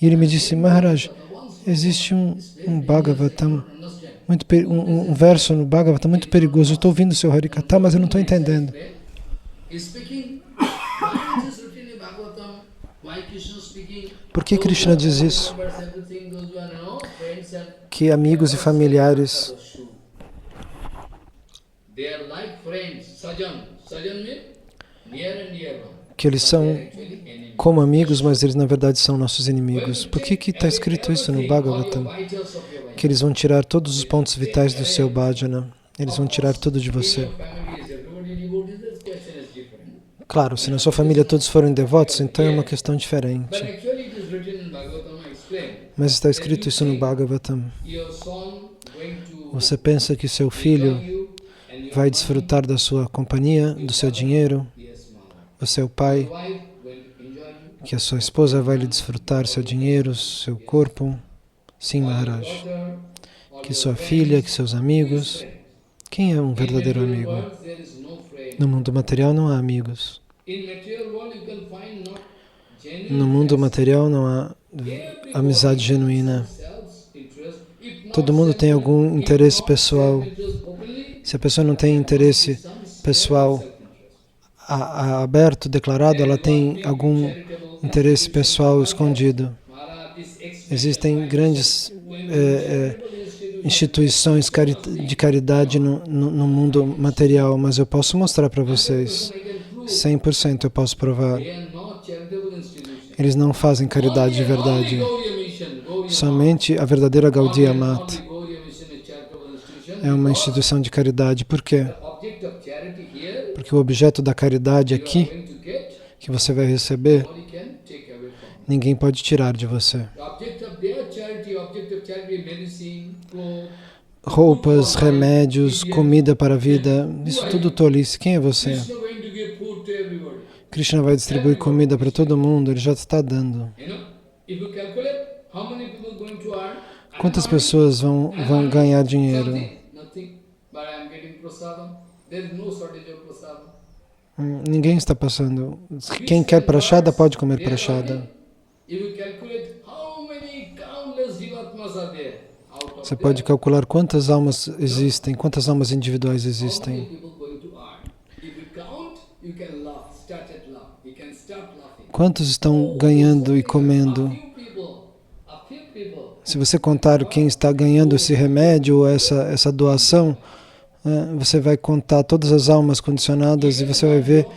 E ele me disse, Maharaj, existe um Bhagavatam, um verso no Bhagavatam muito perigoso. Eu estou ouvindo o seu Harikatha, mas eu não estou entendendo. Por que Krishna diz isso? Que amigos e familiares, que eles são como amigos, mas eles na verdade são nossos inimigos. Por que está escrito isso no Bhagavatam? Que eles vão tirar todos os pontos vitais do seu bhajana. Eles vão tirar tudo de você. Claro, se na sua família todos forem devotos, então é uma questão diferente. Mas está escrito isso no Bhagavatam. Você pensa que seu filho vai desfrutar da sua companhia, do seu dinheiro? Você é o pai, que a sua esposa vai lhe desfrutar seu dinheiro, seu corpo? Sim, Maharaj. Que sua filha, que seus amigos. Quem é um verdadeiro amigo? No mundo material não há amigos. No mundo material não há amizade genuína. Todo mundo tem algum interesse pessoal. Se a pessoa não tem interesse pessoal aberto, declarado, ela tem algum interesse pessoal escondido. Existem grandes instituições de caridade no mundo material, mas eu posso mostrar para vocês, 100% eu posso provar. Eles não fazem caridade de verdade. Somente a verdadeira Gaudiya Mat é uma instituição de caridade. Por quê? Porque o objeto da caridade aqui, que você vai receber, ninguém pode tirar de você. Roupas, remédios, comida para a vida, isso tudo tolice. Quem é você? Krishna vai distribuir comida para todo mundo, ele já está dando. Quantas pessoas vão ganhar dinheiro? Ninguém está passando. Quem quer prashada pode comer prashada. Você pode calcular quantas almas existem, quantas almas individuais existem. Quantos estão ganhando e comendo? Se você contar quem está ganhando esse remédio ou essa doação, você vai contar todas as almas condicionadas e você vai ver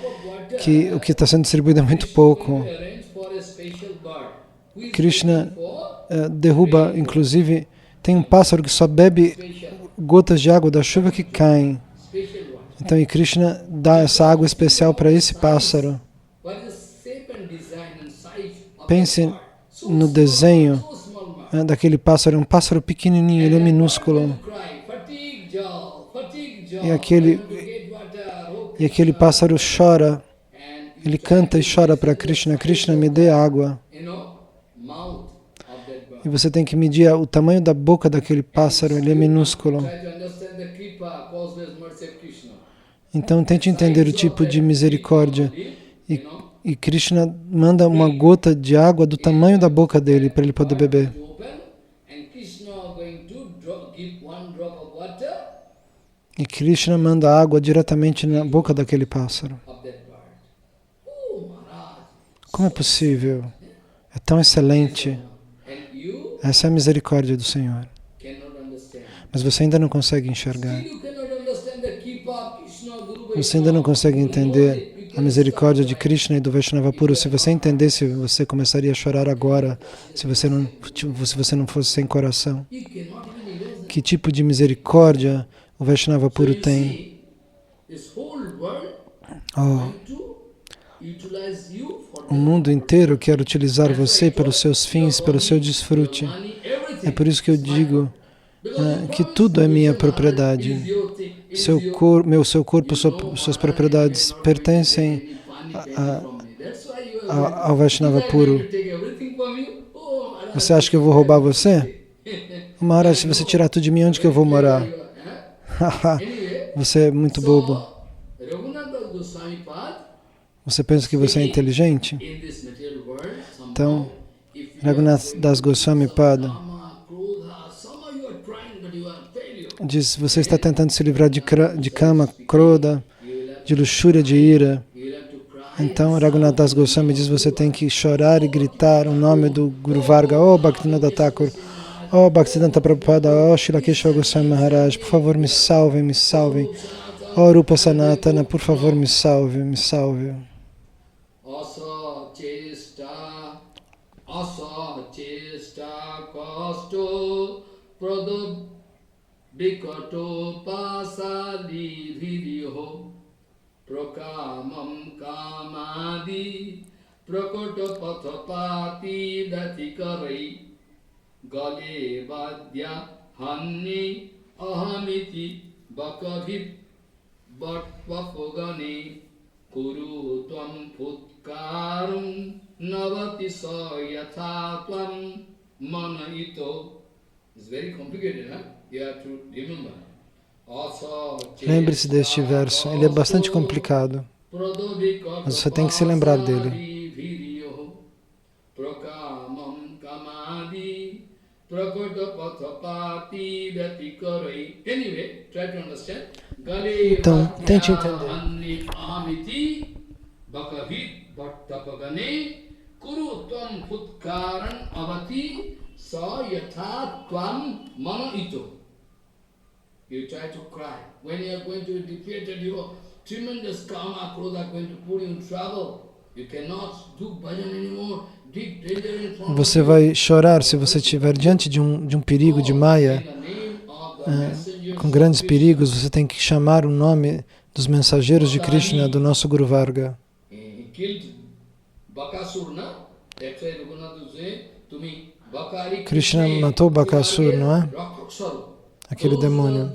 que o que está sendo distribuído é muito pouco. Krishna derruba, inclusive, tem um pássaro que só bebe gotas de água da chuva que caem. Então, e Krishna dá essa água especial para esse pássaro. Pense no desenho daquele pássaro, é um pássaro pequenininho, ele é minúsculo. E aquele pássaro chora, ele canta e chora para Krishna, Krishna, me dê água. E você tem que medir o tamanho da boca daquele pássaro, ele é minúsculo. Então tente entender o tipo de misericórdia. E Krishna manda uma gota de água do tamanho da boca dele para ele poder beber. E Krishna manda água diretamente na boca daquele pássaro. Como é possível? É tão excelente. Essa é a misericórdia do Senhor. Mas você ainda não consegue enxergar. Você ainda não consegue entender a misericórdia de Krishna e do Vaishnava puro. Se você entendesse, você começaria a chorar agora, se você não fosse sem coração. Que tipo de misericórdia o Vaishnava puro tem? O mundo inteiro quer utilizar você pelos seus fins, pelo seu desfrute. É por isso que eu digo que tudo é minha propriedade. Seu corpo, suas propriedades pertencem ao Vaishnava puro. Você acha que eu vou roubar você? Maharaj, se você tirar tudo de mim, onde que eu vou morar? Você é muito bobo. Você pensa que você é inteligente? Então, Raghunath Das Goswami Pada diz, você está tentando se livrar de kama, krodha, de luxúria, de ira. Então, Raghunath Das Goswami diz, você tem que chorar e gritar o nome do Guru Varga, Bhaktivinoda Thakur, Bhaktivedanta Prabhupada, Srila Keshava Goswami Maharaj, por favor, me salvem, me salvem. Rupa Sanatana, por favor, me salve, me salve. Vikato pasali dhiriho prakamam kamadi prakoto pathapati datikarai gale vadya hanni ahamiti bakavit bhatvapogane kuru tvam putkarum navati sayatha tvam manahito. It's very complicated, huh? Lembre-se deste verso, ele é bastante complicado, mas você tem que se lembrar dele. Então, tente entender. You try to cry. When you are going to be defeated, your tremendous karma, krodha, going to put you in trouble. You cannot do bhajan anymore. Você vai chorar se você estiver diante de um perigo de Maya, com grandes perigos. Você tem que chamar o nome dos mensageiros de Krishna, do nosso Guru Varga. Krishna matou Bakasur, não é? Aquele demônio.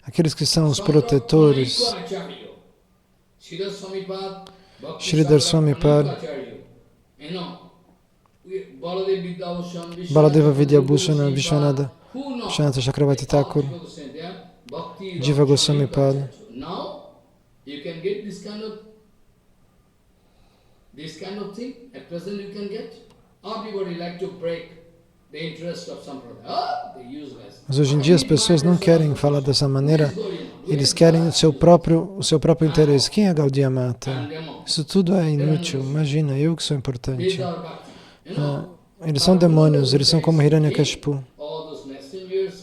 Aqueles que são os protetores. Sridhar Swamipad, Baladeva Vidyabhusana, Vishwanatha Chakravarti Thakur, Jiva Goswami Pad. This kind of thing, at present you can get. Everybody like to break the interest of some brother. They useless. Mas hoje em dia as pessoas não querem falar dessa maneira, eles querem o seu próprio interesse. Quem é Gaudiya Mata? Isso tudo é inútil. Imagina, eu que sou importante. Eles são demônios, eles são como Hiranyakashipu.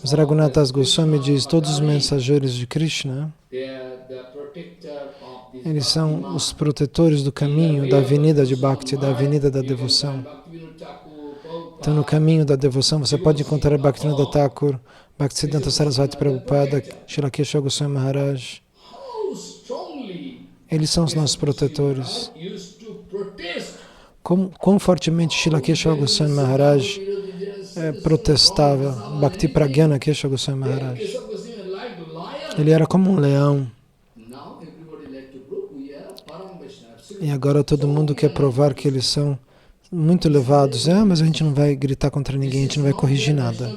Mas Raghunath Das Goswami diz, todos os mensageiros de Krishna, eles são os protetores do caminho, da avenida de Bhakti, da avenida da devoção. Então, no caminho da devoção, você pode encontrar Bhaktivinoda Thakur, Bhaktisiddhanta Sarasvati Prabhupada, Srila Kesava Goswami Maharaj. Eles são os nossos protetores. Quão fortemente Srila Kesava Goswami Maharaj protestava, Bhakti Pragyana Kesava Goswami Maharaj. Ele era como um leão. E agora todo mundo quer provar que eles são muito elevados. Mas a gente não vai gritar contra ninguém, a gente não vai corrigir nada.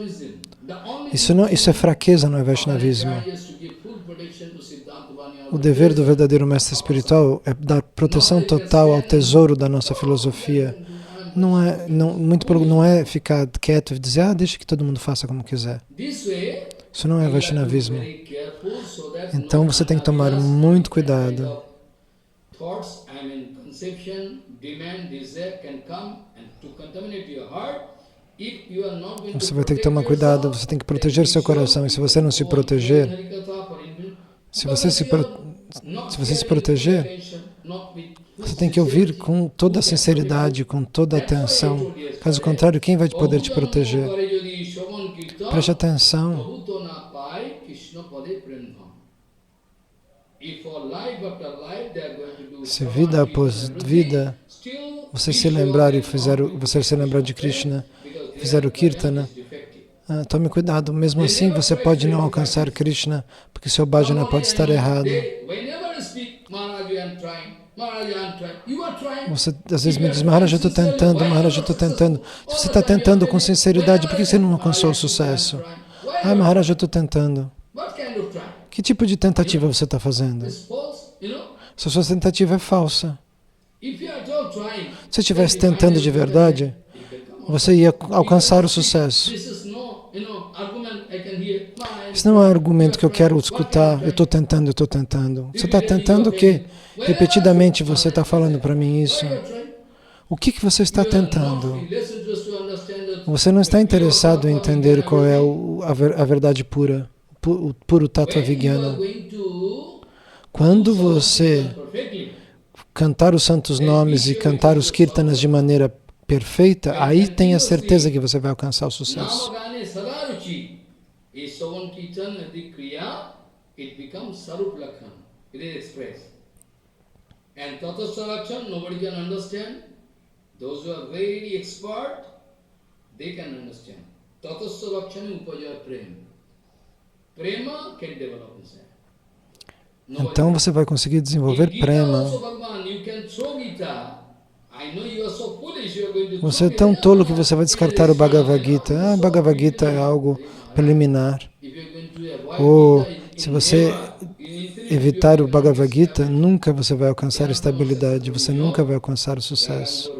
Isso é fraqueza, não é Vaishnavismo. O dever do verdadeiro mestre espiritual é dar proteção total ao tesouro da nossa filosofia. Não é ficar quieto e dizer, deixa que todo mundo faça como quiser. Isso não é Vaishnavismo. Então você tem que tomar muito cuidado. Você vai ter que tomar cuidado, você tem que proteger seu coração. E se você não se proteger, se você se proteger, você tem que ouvir com toda a sinceridade, com toda a atenção. Caso contrário, quem vai poder te proteger? Preste atenção. Se vida após vida, você se lembrar de Krishna, fizer o Kirtana, tome cuidado, mesmo assim você pode não alcançar Krishna, porque seu bhajana pode estar errado. Você às vezes me diz, Maharaj, eu estou tentando, Maharaj, eu estou tentando. Se você está tentando com sinceridade, por que você não alcançou o sucesso? Maharaj, eu estou tentando. Que tipo de tentativa você está fazendo? Se a sua tentativa é falsa. Se você estivesse tentando de verdade, você ia alcançar o sucesso. Isso não é um argumento que eu quero escutar, eu estou tentando, eu estou tentando. Você está tentando o quê? Repetidamente você está falando para mim isso. O que você está tentando? Você não está interessado em entender qual é a verdade pura, o puro Tattva Vijnana. Quando você cantar os santos nomes e cantar os kirtanas de maneira perfeita, aí tenha certeza que você vai alcançar o sucesso. Então você vai conseguir desenvolver prema. Você é tão tolo que você vai descartar o Bhagavad Gita. Bhagavad Gita é algo preliminar. Ou se você evitar o Bhagavad Gita, nunca você vai alcançar estabilidade, você nunca vai alcançar o sucesso.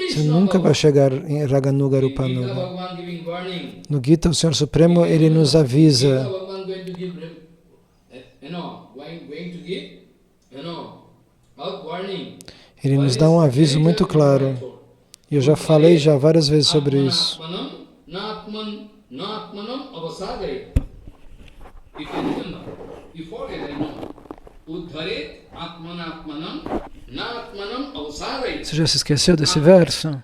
Você nunca vai chegar em Raganuga Rupanuga. No Gita, o Senhor Supremo, Ele nos avisa. Ele nos dá um aviso muito claro. E eu já falei várias vezes sobre isso. Você já se esqueceu desse verso?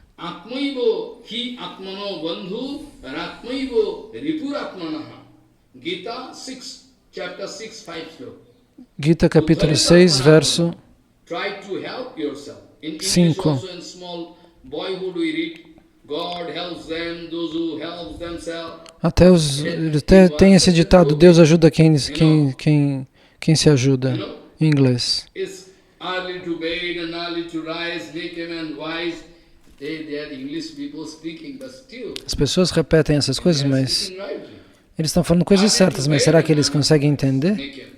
Gita capítulo 6, verso 5. Até tem esse ditado, Deus ajuda quem se ajuda, em inglês. As pessoas repetem essas coisas, mas eles estão falando coisas certas, mas será que eles conseguem entender?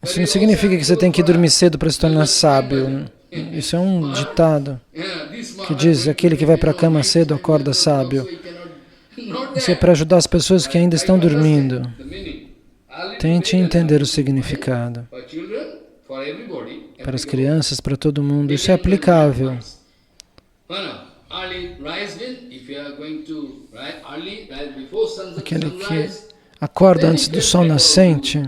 Isso não significa que você tem que dormir cedo para se tornar sábio. Isso é um ditado que diz, aquele que vai para a cama cedo acorda sábio. Isso é para ajudar as pessoas que ainda estão dormindo. Tente entender o significado. Para as crianças, para todo mundo, isso é aplicável. Aquele que acorda antes do sol nascente,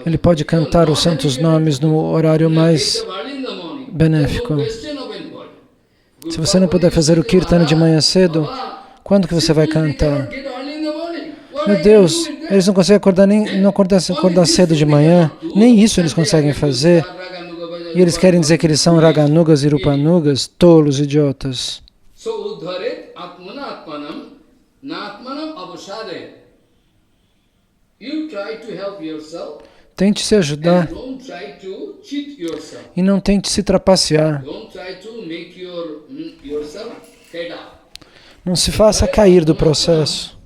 ele pode cantar os santos nomes no horário mais benéfico. Se você não puder fazer o kirtana de manhã cedo, quando que você vai cantar? Meu Deus, eles não conseguem acordar acordar cedo de manhã, nem isso eles conseguem fazer. E eles querem dizer que eles são raganugas e rupanugas, tolos, idiotas. Tente se ajudar e não tente se trapacear. Não se faça cair do processo.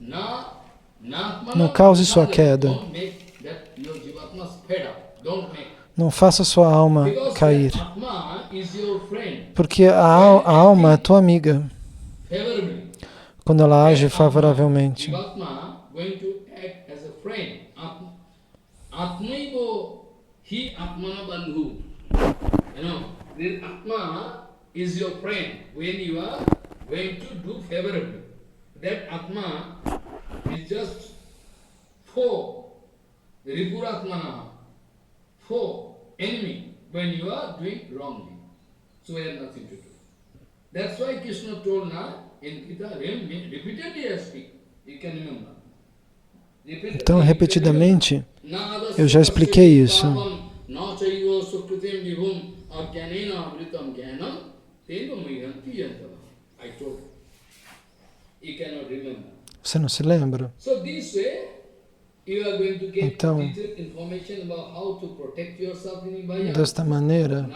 Não cause sua queda. Não faça sua alma cair. Porque a alma é tua amiga. Quando ela age favoravelmente. Atma is your friend when you are going to do favorably. That Atma is just for Ripuratmana, for enemy when you are doing wrongly. So we have nothing to do. That's why Krishna told now in Gita, repeatedly I speak. You can remember. Então, repetidamente, eu já expliquei isso. Você não se lembra? Então, desta maneira,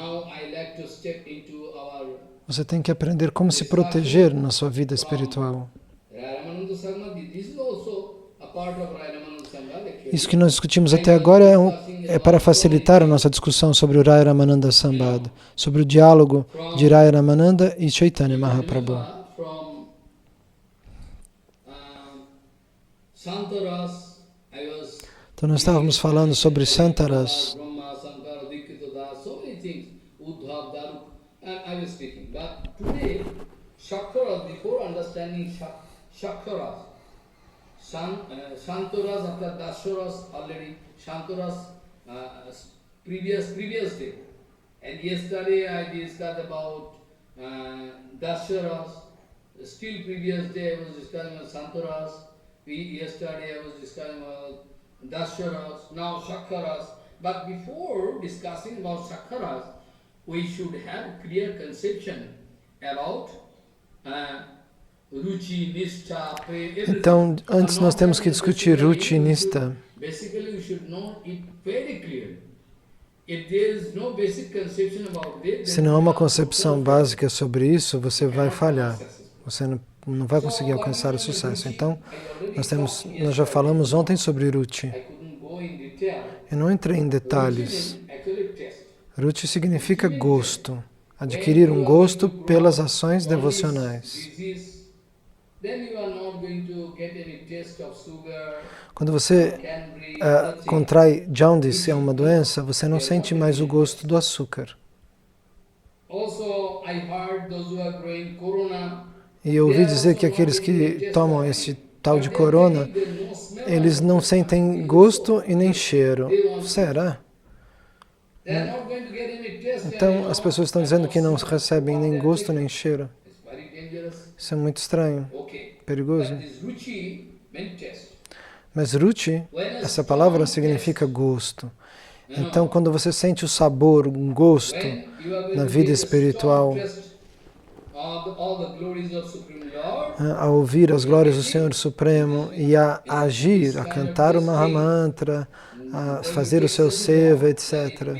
você tem que aprender como se proteger na sua vida espiritual. Isso que nós discutimos até agora é para facilitar a nossa discussão sobre o Raya Ramananda Sambad, sobre o diálogo de Raya Ramananda e Chaitanya Mahaprabhu. Então nós estávamos falando sobre Santaras. Shantaras after Dasharas already, Shantaras previous day. And yesterday I discussed about Dasharas. Still previous day I was discussing about Shantaras. Yesterday I was discussing about Dasharas. Now Shakharas. But before discussing about Shakharas, we should have clear conception about Então, antes nós temos que discutir Ruchi e Nista. Se não há uma concepção básica sobre isso, você vai falhar. Você não vai conseguir alcançar o sucesso. Então, nós já falamos ontem sobre Ruchi. Eu não entrei em detalhes. Ruchi significa gosto. Adquirir um gosto pelas ações devocionais. Quando você contrai jaundice, é uma doença, você não sente mais o gosto do açúcar. E eu ouvi dizer que aqueles que tomam esse tal de corona, eles não sentem gosto e nem cheiro. Será? Então as pessoas estão dizendo que não recebem nem gosto nem cheiro. Isso é muito estranho, perigoso. Mas Ruchi, essa palavra significa gosto. Então, quando você sente o sabor, um gosto na vida espiritual, a ouvir as glórias do Senhor Supremo e a agir, a cantar o Mahamantra, a fazer o seu seva, etc.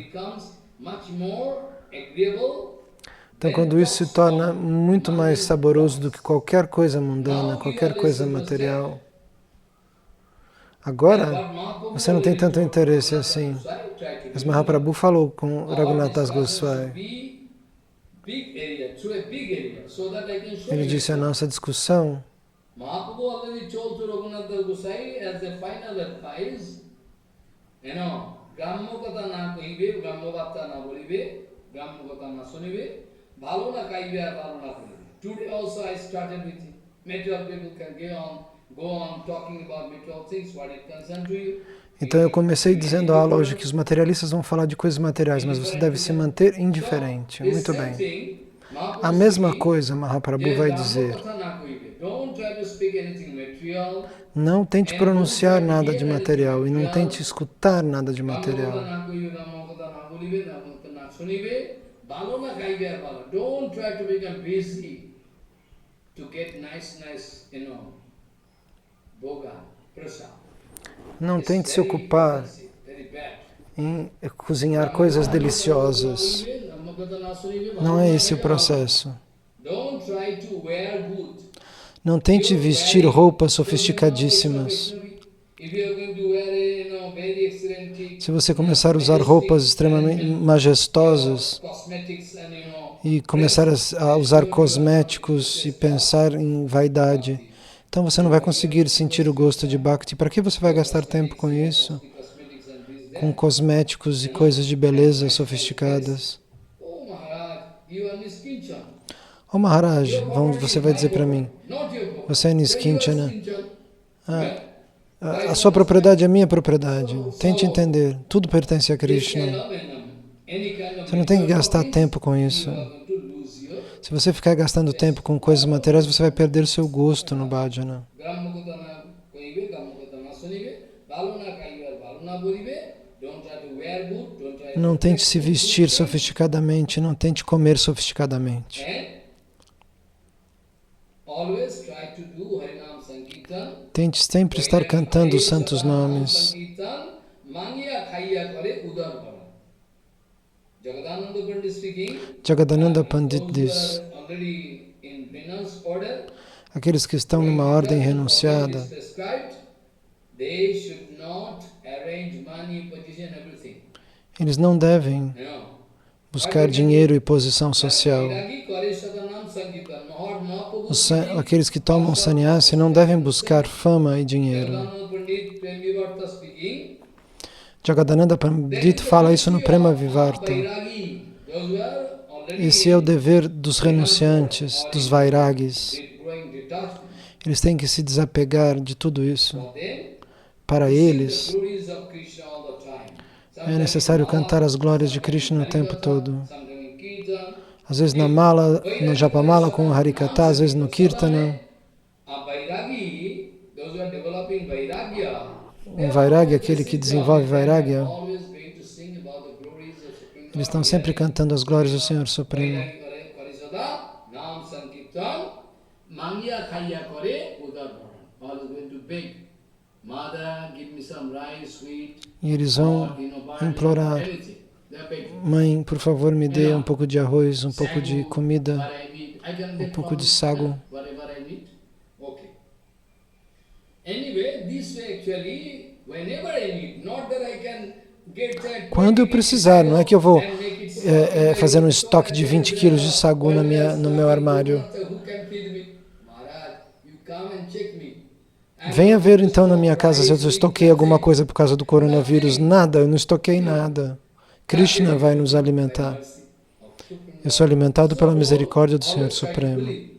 Então, quando isso se torna muito mais saboroso do que qualquer coisa mundana, qualquer coisa material, agora você não tem tanto interesse assim. Mas Mahaprabhu falou com Raghunath Das Goswami. Ele disse a nossa discussão. Today also I started with material people can go on talking about material things, what it concerns to you. Então eu comecei dizendo a aula hoje que os materialistas vão falar de coisas materiais, mas você deve se manter indiferente. Muito bem. A mesma coisa Mahaprabhu vai dizer. Não tente pronunciar nada de material e não tente escutar nada de material. Não tente se ocupar em cozinhar coisas deliciosas. Não é esse o processo. Não tente vestir roupas sofisticadíssimas. Se você começar a usar roupas extremamente majestosas e começar a usar cosméticos e pensar em vaidade, então você não vai conseguir sentir o gosto de Bhakti. Para que você vai gastar tempo com isso? Com cosméticos e coisas de beleza sofisticadas? Oh Maharaj, você vai dizer para mim, você é Niskinchana. A sua propriedade é a minha propriedade. Tente entender, tudo pertence a Krishna. Você não tem que gastar tempo com isso. Se você ficar gastando tempo com coisas materiais, você vai perder seu gosto no bhajana. Não tente se vestir sofisticadamente, não tente comer sofisticadamente. Tente sempre estar cantando os santos nomes. Jagadananda Pandit diz: aqueles que estão numa ordem renunciada, eles não devem buscar dinheiro e posição social. Aqueles que tomam sannyasi não devem buscar fama e dinheiro. Jagadananda Pandit fala isso no Prema Vivarta. Esse é o dever dos renunciantes, dos vairagis. Eles têm que se desapegar de tudo isso. Para eles, é necessário cantar as glórias de Krishna o tempo todo. Às vezes na mala, no japamala com o Harikata, às vezes no Kirtana. Um vairagya, aquele que desenvolve vairagya, eles estão sempre cantando as glórias do Senhor Supremo. E eles vão implorar: mãe, por favor, me dê um pouco de arroz, um pouco de comida, um pouco de sago. Quando eu precisar, não é que eu vou fazer um estoque de 20 quilos de sagu no meu armário. Venha ver então na minha casa se eu estoquei alguma coisa por causa do coronavírus. Nada, eu não estoquei nada. Krishna vai nos alimentar. Eu sou alimentado pela misericórdia do Senhor Supremo.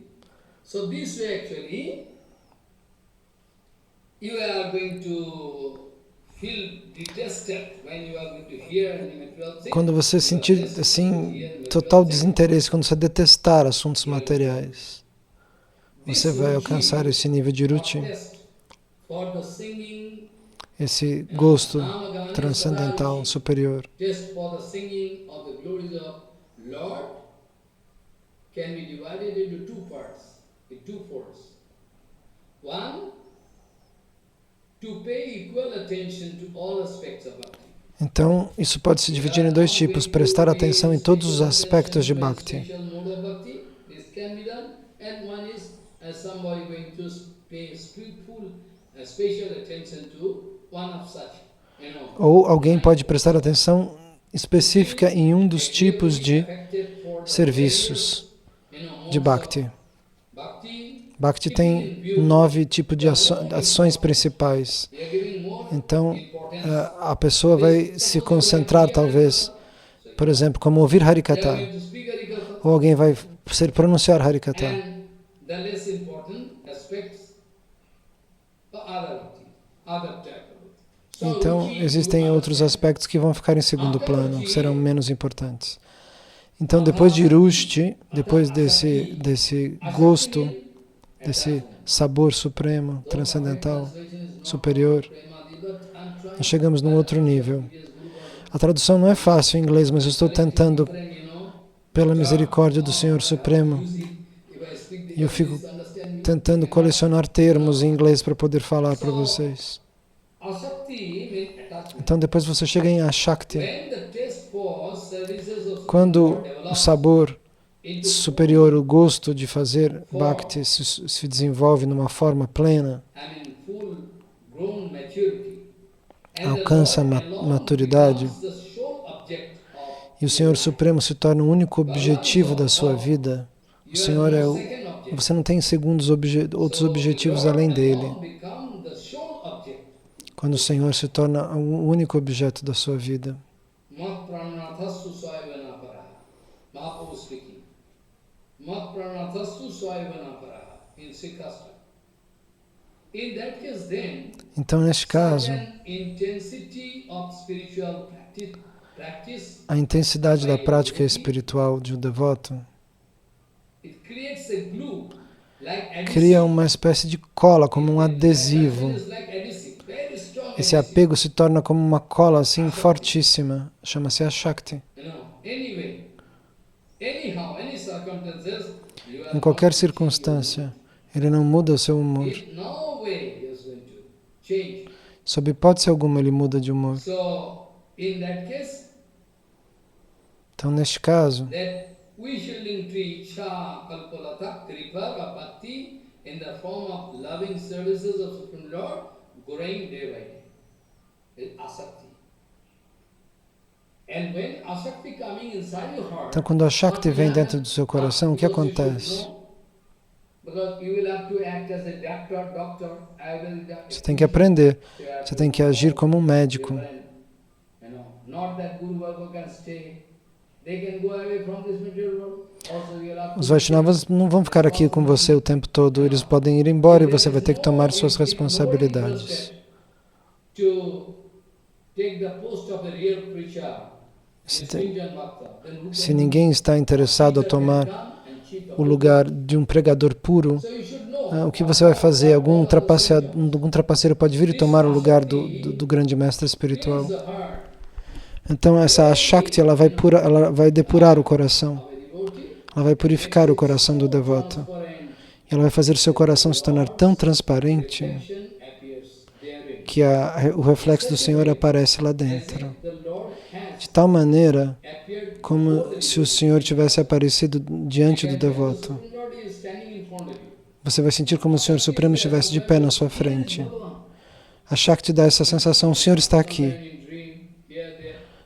Quando você sentir assim total desinteresse, quando você detestar assuntos materiais, você vai alcançar esse nível de ruchi, esse gosto transcendental superior. Então, isso pode se dividir em dois tipos: prestar atenção em todos os aspectos de Bhakti. Ou alguém pode prestar atenção específica em um dos tipos de serviços de Bhakti. Bhakti tem 9 tipos de ações principais. Então, a pessoa vai se concentrar, talvez, por exemplo, como ouvir Harikata. Ou alguém vai pronunciar Harikata. Então, existem outros aspectos que vão ficar em segundo plano, serão menos importantes. Então, depois de Rushti, depois desse gosto, desse sabor supremo, transcendental, superior, nós chegamos num outro nível. A tradução não é fácil em inglês, mas eu estou tentando, pela misericórdia do Senhor Supremo, e eu fico tentando colecionar termos em inglês para poder falar para vocês. Então depois você chega em Ashakti. Quando o sabor superior, o gosto de fazer Bhakti se desenvolve numa forma plena, alcança a maturidade, e o Senhor Supremo se torna o único objetivo da sua vida, o Senhor você não tem outros objetivos além dele. Quando o Senhor se torna o único objeto da sua vida. Então, neste caso, a intensidade da prática espiritual de um devoto cria uma espécie de cola, como um adesivo. Esse apego se torna como uma cola assim fortíssima, chama-se Ashakti. Em qualquer circunstância, ele não muda o seu humor. Sob hipótese alguma, ele muda de humor. Então, neste caso, então, quando a Shakti vem dentro do seu coração, o que acontece? Você tem que aprender, você tem que agir como um médico. Os Vaishnavas não vão ficar aqui com você o tempo todo, eles podem ir embora e você vai ter que tomar suas responsabilidades. Se ninguém está interessado a tomar o lugar de um pregador puro, o que você vai fazer? Algum trapaceiro pode vir e tomar o lugar do grande mestre espiritual. Então essa Shakti, ela vai depurar o coração. Ela vai purificar o coração do devoto. Ela vai fazer seu coração se tornar tão transparente que o reflexo do Senhor aparece lá dentro. De tal maneira como se o Senhor tivesse aparecido diante do devoto. Você vai sentir como o Senhor Supremo estivesse de pé na sua frente. A Shakti dá essa sensação, o Senhor está aqui.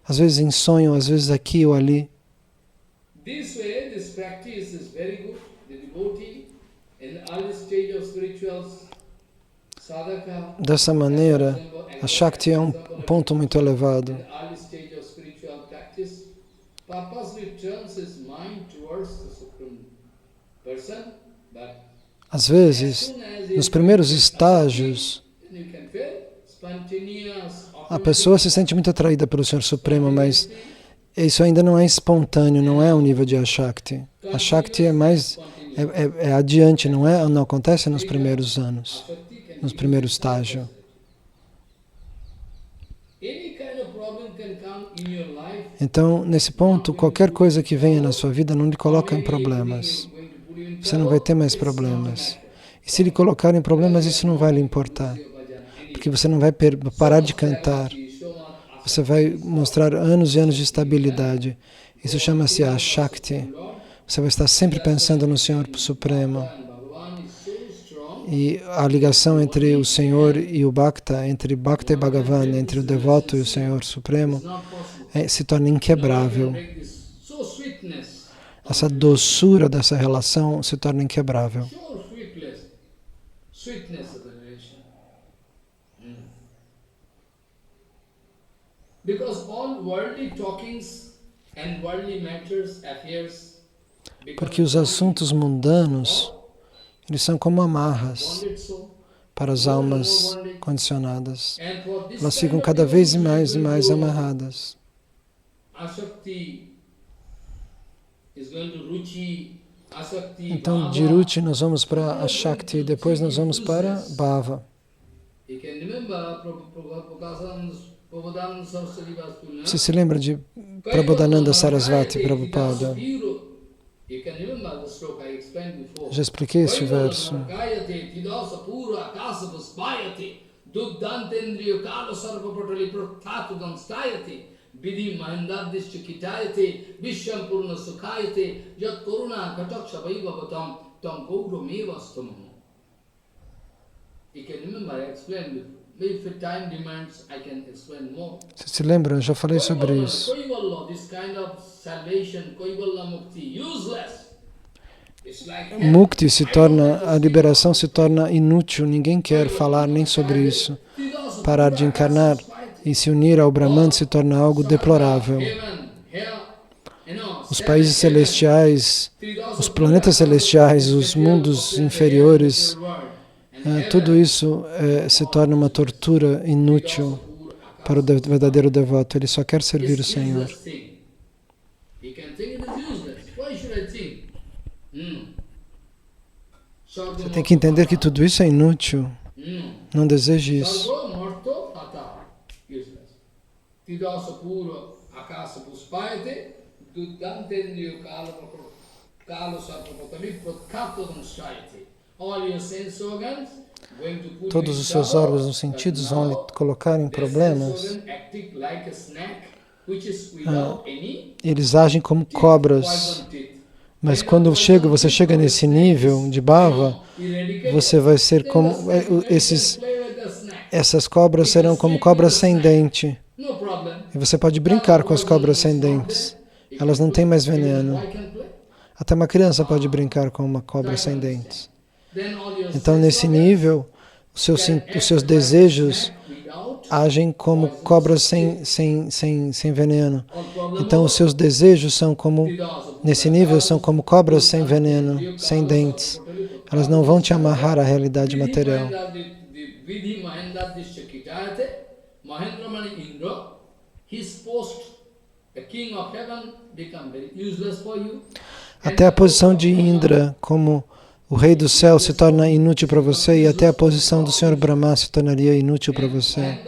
Às vezes em sonho, às vezes aqui ou ali. Dessa maneira, a Shakti é um ponto muito elevado. Às vezes, nos primeiros estágios, a pessoa se sente muito atraída pelo Senhor Supremo, mas isso ainda não é espontâneo, não é o nível de Ashakti. A Shakti é mais adiante, não acontece nos primeiros anos, nos primeiros estágios. Então, nesse ponto, qualquer coisa que venha na sua vida não lhe coloca em problemas. Você não vai ter mais problemas. E se lhe colocar em problemas, isso não vai lhe importar. Porque você não vai parar de cantar. Você vai mostrar anos e anos de estabilidade. Isso chama-se a Shakti. Você vai estar sempre pensando no Senhor Supremo. E a ligação entre o Senhor e o Bhakta, entre Bhakta e Bhagavan, entre o devoto e o Senhor Supremo, se torna inquebrável. Essa doçura dessa relação se torna inquebrável. Porque os assuntos mundanos, eles são como amarras. para as more and more almas bondage. condicionadas. And for this Elas kind ficam of cada vez devotion, mais e it will mais grow. amarradas. Asakti is going to Ruchi, Asakti, Então, de Bhava. Ruchi nós vamos para a Shakti e depois nós vamos para Bhava. You can remember Prabhupada Saraswati Vastu, Você se lembra de Prabodhananda Sarasvati Prabhupada? You can remember the sloka I explained before. Já expliquei esse verso. Vidhi Mahendadishya Kitayate Vishwam Purna Sukhayate Yat Koruna Kataksha Vaibhavatam Tam Gaurumevastam. You can remember, I explained before. If time demands, I can explain more. Você se lembra? Eu já falei sobre isso. Koivalla, this kind of salvation, Koivalla Mukti, useless. It's like Mukti se torna, a liberação se torna inútil, ninguém quer falar nem sobre isso. Parar de encarnar e se unir ao Brahman se torna algo deplorável. Os países celestiais, os planetas celestiais, os mundos inferiores, tudo isso se torna uma tortura inútil para o verdadeiro devoto. Ele só quer servir o Senhor. Você tem que entender que tudo isso é inútil. Não deseje isso. Todos os seus órgãos nos sentidos vão lhe colocar em problemas. Eles agem como cobras. Mas quando você chega nesse nível de bhava, você vai ser como essas cobras serão como cobras sem dente. E você pode brincar com as cobras sem dentes. Elas não têm mais veneno. Até uma criança pode brincar com uma cobra sem dentes. Então, nesse nível, os seus desejos agem como cobras sem veneno. Então, os seus desejos são como, nesse nível, são como cobras sem veneno, sem dentes. Elas não vão te amarrar à realidade material. Até a posição de Indra como o rei do céu se torna inútil para você e até a posição do Senhor Brahma se tornaria inútil para você.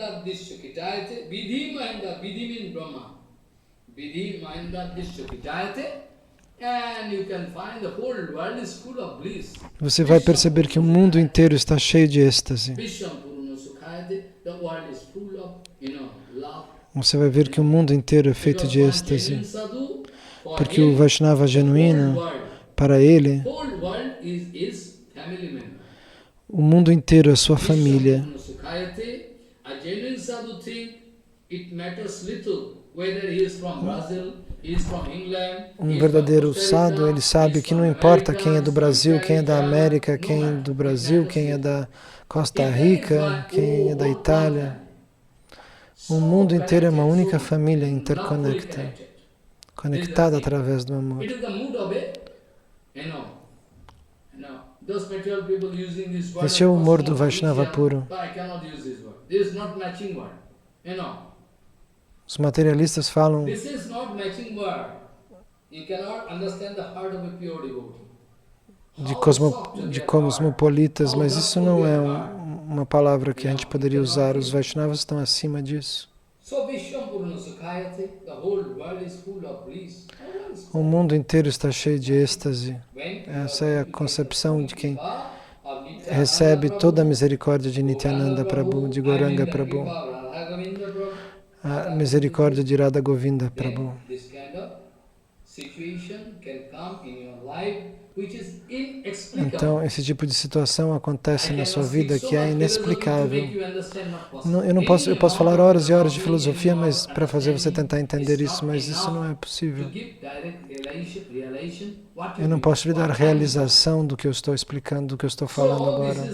Você vai perceber que o mundo inteiro está cheio de êxtase. Você vai ver que o mundo inteiro é feito de êxtase. Porque o Vaishnava genuíno, para ele, o mundo inteiro é sua família. Um verdadeiro sadhu, ele sabe que não importa quem é do Brasil, quem é da América, quem é do Brasil, quem é da Costa Rica, quem é da Itália. O mundo inteiro é uma única família interconectada, conectada através do amor. Esse é o humor do Vaishnava puro. Os materialistas falam de cosmopolitas, mas isso não é uma palavra que a gente poderia usar. Os Vaishnavas estão acima disso. O mundo inteiro está cheio de êxtase. Essa é a concepção de quem recebe toda a misericórdia de Nityananda Prabhu, de Gauranga Prabhu, a misericórdia de Radha Govinda Prabhu. Então, esse tipo de situação acontece na sua vida que é inexplicável. Eu posso falar horas e horas de filosofia, mas para fazer você tentar entender isso, mas isso não é possível. Eu não posso lhe dar realização do que eu estou explicando, do que eu estou falando agora.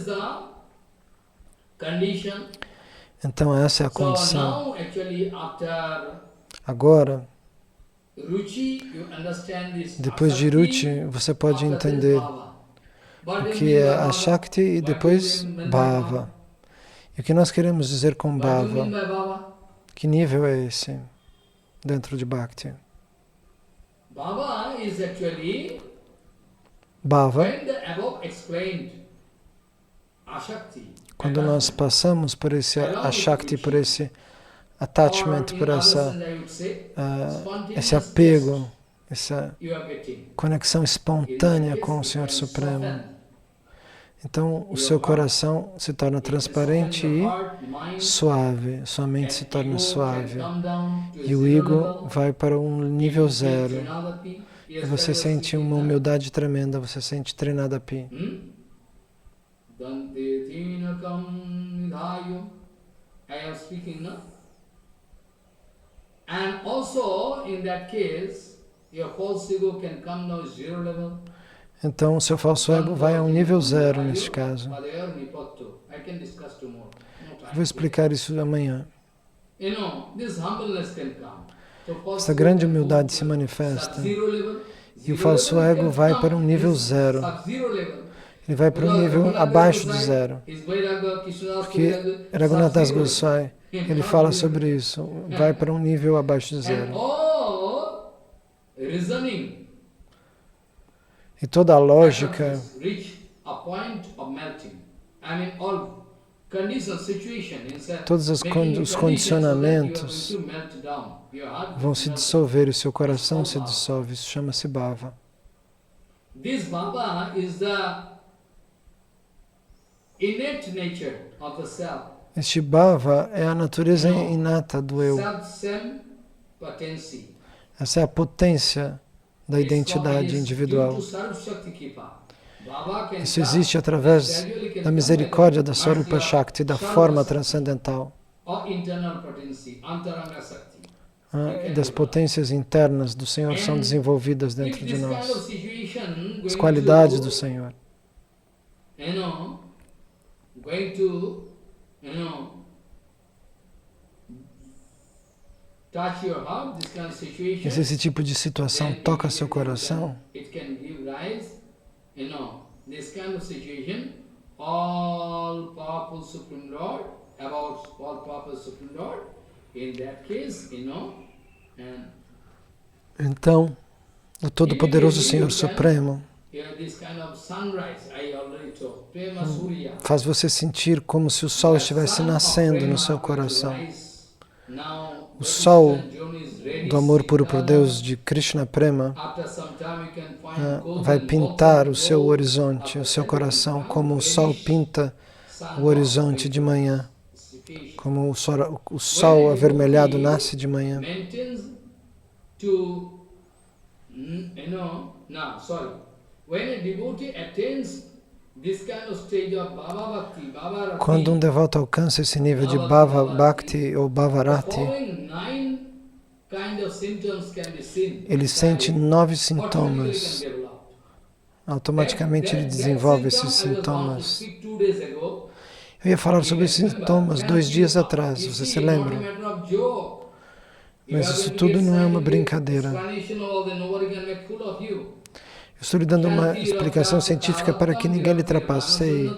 Então, essa é a condição. Agora, depois de Ruchi, você pode entender o que é a Shakti e depois Bhava. E o que nós queremos dizer com Bhava? Que nível é esse dentro de Bhakti? Bhava, quando nós passamos por esse Ashakti, por esse attachment, por esse apego, essa conexão espontânea com o Senhor Supremo, então o seu coração se torna transparente e suave, sua mente se torna suave e o ego vai para um nível zero e você sente uma humildade tremenda, você sente Trinadapi. And also in that case, your false ego can come down to zero level. Então, o seu falso ego vai a um nível zero neste caso. Eu vou explicar isso amanhã. Essa grande humildade se manifesta e o falso ego vai para um nível zero. Ele vai para um nível abaixo de zero. Porque Raghunath Das Goswami, ele fala sobre isso. Vai para um nível abaixo de zero. E toda a lógica, todos os condicionamentos vão se dissolver e o seu coração se dissolve. Isso chama-se Bhava. Este Bhava é a natureza inata do eu. Essa é a potência da identidade individual. Isso existe através da misericórdia da Swarupa Shakti, da forma transcendental, e das potências internas do Senhor são desenvolvidas dentro de nós. As qualidades do Senhor. E se esse tipo de situação toca seu coração, então o Todo-Poderoso Senhor Supremo faz você sentir como se o sol estivesse nascendo no seu coração. O sol do amor puro por Deus de Krishna Prema vai pintar o seu horizonte, o seu coração, como o sol pinta o horizonte de manhã, como o sol avermelhado nasce de manhã. Quando um devoto alcança esse nível de Bhava Bhakti ou Bhavarati, ele sente 9 sintomas. Automaticamente ele desenvolve esses sintomas. Eu ia falar sobre esses sintomas 2 dias atrás, você se lembra? Mas isso tudo não é uma brincadeira. Eu estou lhe dando uma explicação científica para que ninguém lhe trapaceie.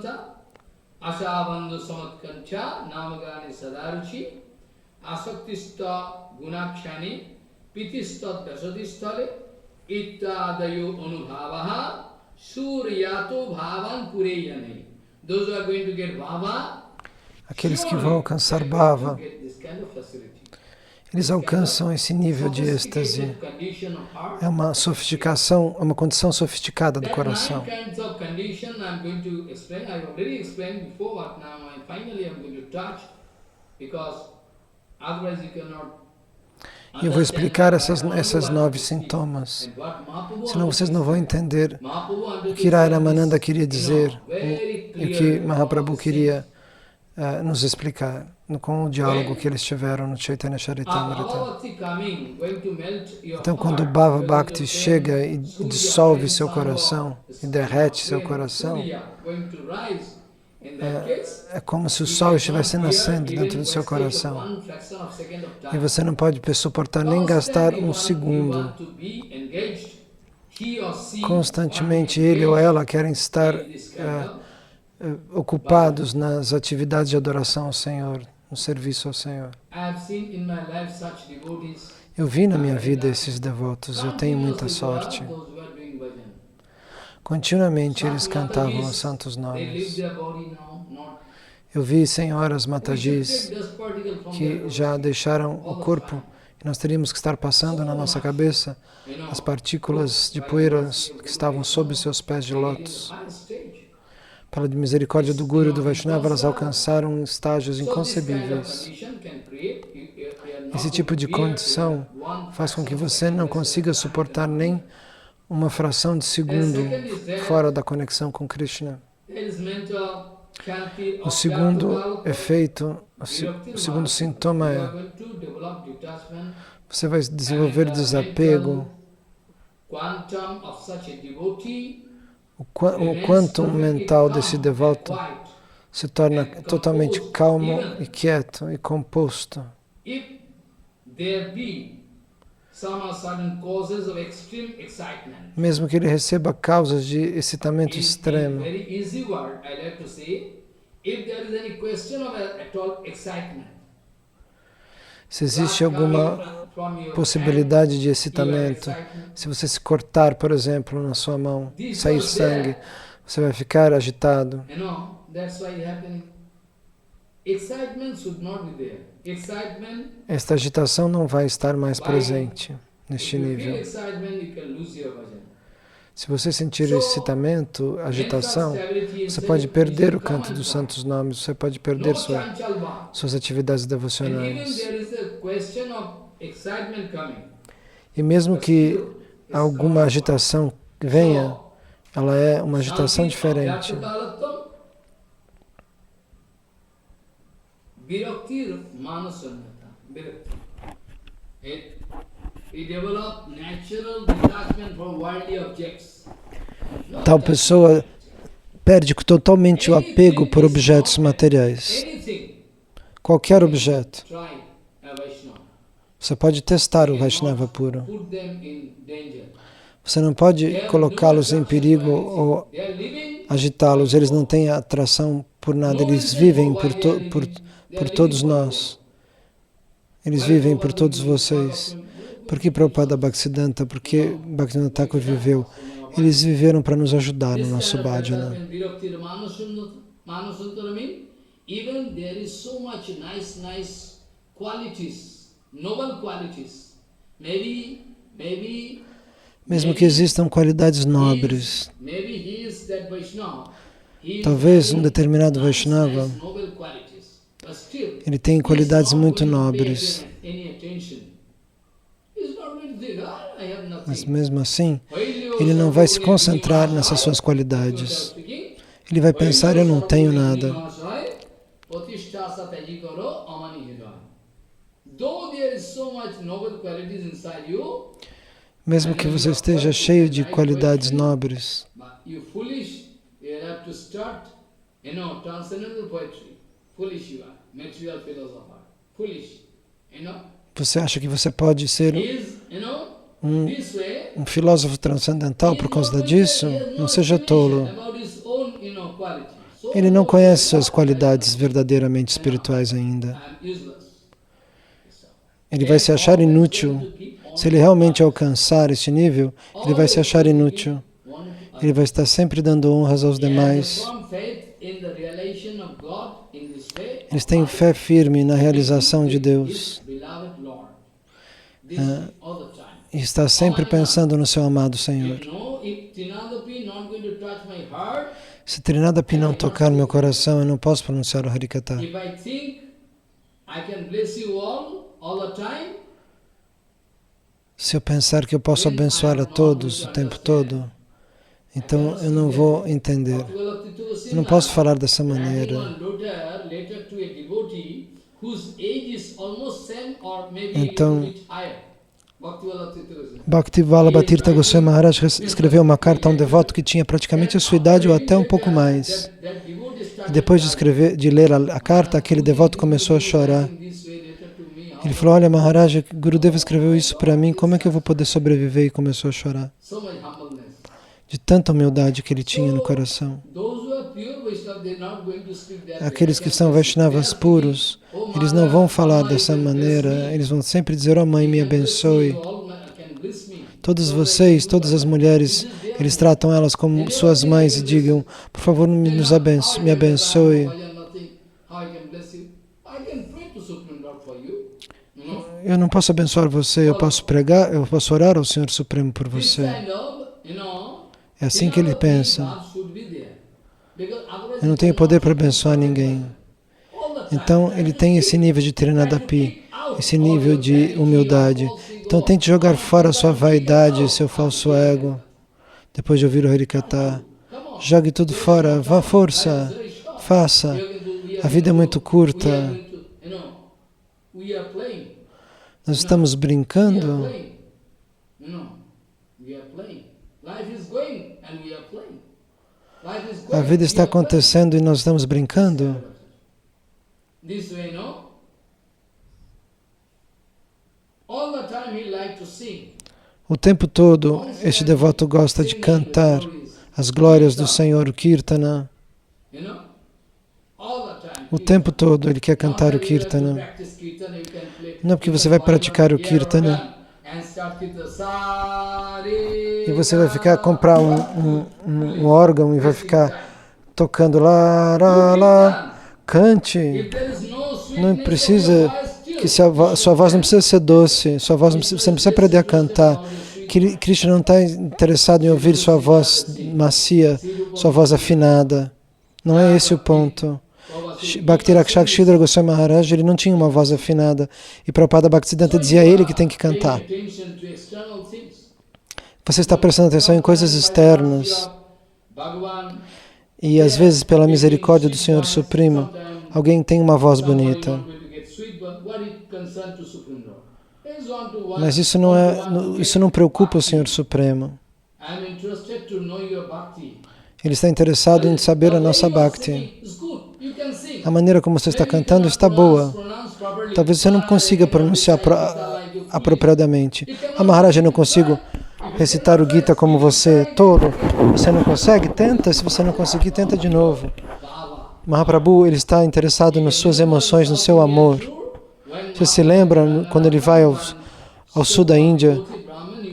Aqueles que vão alcançar Bhava, eles alcançam esse nível de êxtase. É uma sofisticação, é uma condição sofisticada do coração. E eu vou explicar essas 9 sintomas. Senão vocês não vão entender o que Ramananda queria dizer e o que Mahaprabhu queria nos explicar com o diálogo que eles tiveram no Chaitanya Charitamrita. Então, quando o Bhava Bhakti chega e dissolve seu coração, e derrete seu coração, é como se o sol estivesse nascendo dentro do seu coração. E você não pode suportar nem gastar um segundo constantemente ele ou ela querem estar ocupados nas atividades de adoração ao Senhor, no serviço ao Senhor. Eu vi na minha vida esses devotos, eu tenho muita sorte. Continuamente eles cantavam os santos nomes. Eu vi senhoras Matajis que já deixaram o corpo e nós teríamos que estar passando na nossa cabeça as partículas de poeira que estavam sob seus pés de lótus. Pela misericórdia do Guru e do Vaishnava, elas alcançaram estágios inconcebíveis. Esse tipo de condição faz com que você não consiga suportar nem uma fração de segundo fora da conexão com Krishna. O segundo efeito, o segundo sintoma é você vai desenvolver desapego. O quantum mental desse devoto se torna totalmente calmo e quieto e composto. Mesmo que ele receba causas de excitamento extremo. Se existe alguma possibilidade de excitamento, se você se cortar, por exemplo, na sua mão, sair sangue, você vai ficar agitado. Esta agitação não vai estar mais presente neste nível. Se você sentir excitamento, agitação, você pode perder o canto dos santos nomes, você pode perder suas atividades devocionais. E mesmo que alguma agitação venha, ela é uma agitação diferente. Tal pessoa perde totalmente o apego por objetos materiais. Qualquer objeto. Você pode testar o Vaishnava puro. Você não pode colocá-los em perigo ou agitá-los. Eles não têm atração por nada. Eles vivem por todos nós. Eles vivem por todos vocês. Por que Prabhupada Bhaktisiddhanta? Por que Bhaktivinoda Thakur viveu? Eles viveram para nos ajudar no nosso bhajana. Mesmo que existam qualidades nobres, talvez um determinado Vaishnava, ele tem qualidades muito nobres. Mas mesmo assim, ele não vai se concentrar nessas suas qualidades. Ele vai pensar, eu não tenho nada. Mesmo que você esteja cheio de qualidades nobres, você acha que você pode ser um filósofo transcendental por causa disso? Não seja tolo. Ele não conhece suas qualidades verdadeiramente espirituais ainda. Ele vai se achar inútil. Se ele realmente alcançar esse nível, ele vai se achar inútil. Ele vai estar sempre dando honras aos demais. Eles têm fé firme na realização de Deus. E está sempre pensando no seu amado Senhor. Se Trinadapi não tocar no meu coração, eu não posso pronunciar o Harikatha. Se eu pensar que eu posso abençoar a todos o tempo todo, então eu não vou entender. Eu não posso falar dessa maneira. Então, Bhaktivala Tirtha Goswami Maharaj escreveu uma carta a um devoto que tinha praticamente a sua idade ou até um pouco mais. E depois de ler a carta, aquele devoto começou a chorar. Ele falou, olha Maharaj, Gurudeva escreveu isso para mim, como é que eu vou poder sobreviver? E começou a chorar. De tanta humildade que ele tinha no coração. Aqueles que são Vaishnavas puros, eles não vão falar dessa maneira, eles vão sempre dizer, oh mãe, me abençoe. Todos vocês, todas as mulheres, eles tratam elas como suas mães e digam, por favor, me abençoe. Eu não posso abençoar você, eu posso pregar, eu posso orar ao Senhor Supremo por você. É assim que ele pensa. Eu não tenho poder para abençoar ninguém. Então, ele tem esse nível de Trinadapi, esse nível de humildade. Então, tente jogar fora a sua vaidade, seu falso ego. Depois de ouvir o Harikata, jogue tudo fora, vá à força, faça. A vida é muito curta. Nós estamos brincando. A vida está acontecendo e nós estamos brincando. O tempo todo, este devoto gosta de cantar as glórias do Senhor, o Kirtana. O tempo todo ele quer cantar o Kirtana. Não porque você vai praticar o Kirtana e você vai comprar um órgão e vai ficar tocando lá, lá, lá. Cante. Não precisa que sua voz não precisa ser doce. Sua voz você não precisa aprender a cantar. Krishna não está interessado em ouvir sua voz macia, sua voz afinada. Não é esse o ponto. Bhakti Rakshakshidra Goswami Maharaj, ele não tinha uma voz afinada. E Prabhupada Bhaktisiddhanta dizia a ele que tem que cantar. Você está prestando atenção em coisas externas. E às vezes, pela misericórdia do Senhor Supremo, alguém tem uma voz bonita. Mas isso não preocupa o Senhor Supremo. Ele está interessado em saber a nossa Bhakti. A maneira como você está cantando está boa. Talvez você não consiga pronunciar apropriadamente. Maharaj, eu não consigo recitar o Gita como você, tolo. Você não consegue? Tenta. Se você não conseguir, tenta de novo. Mahaprabhu, ele está interessado nas suas emoções, no seu amor. Você se lembra quando ele vai ao sul da Índia,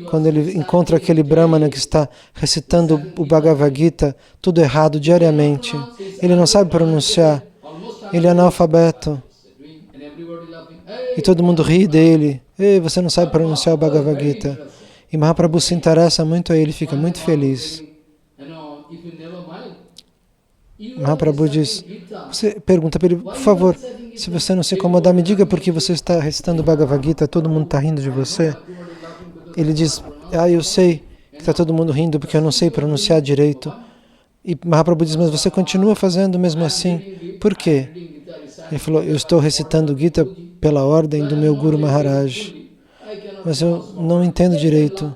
quando ele encontra aquele Brahmana que está recitando o Bhagavad Gita, tudo errado diariamente. Ele não sabe pronunciar. Ele é analfabeto. E todo mundo ri dele. Ei, você não sabe pronunciar o Bhagavad Gita. E Mahaprabhu se interessa muito a ele, fica muito feliz. Mahaprabhu diz, você pergunta para ele, por favor, se você não se incomodar, me diga por que você está recitando o Bhagavad Gita, todo mundo está rindo de você. Ele diz, eu sei que está todo mundo rindo porque eu não sei pronunciar direito. E Mahaprabhu diz, mas você continua fazendo mesmo assim. Por quê? Ele falou, eu estou recitando o Gita pela ordem do meu Guru Maharaj. Mas eu não entendo direito.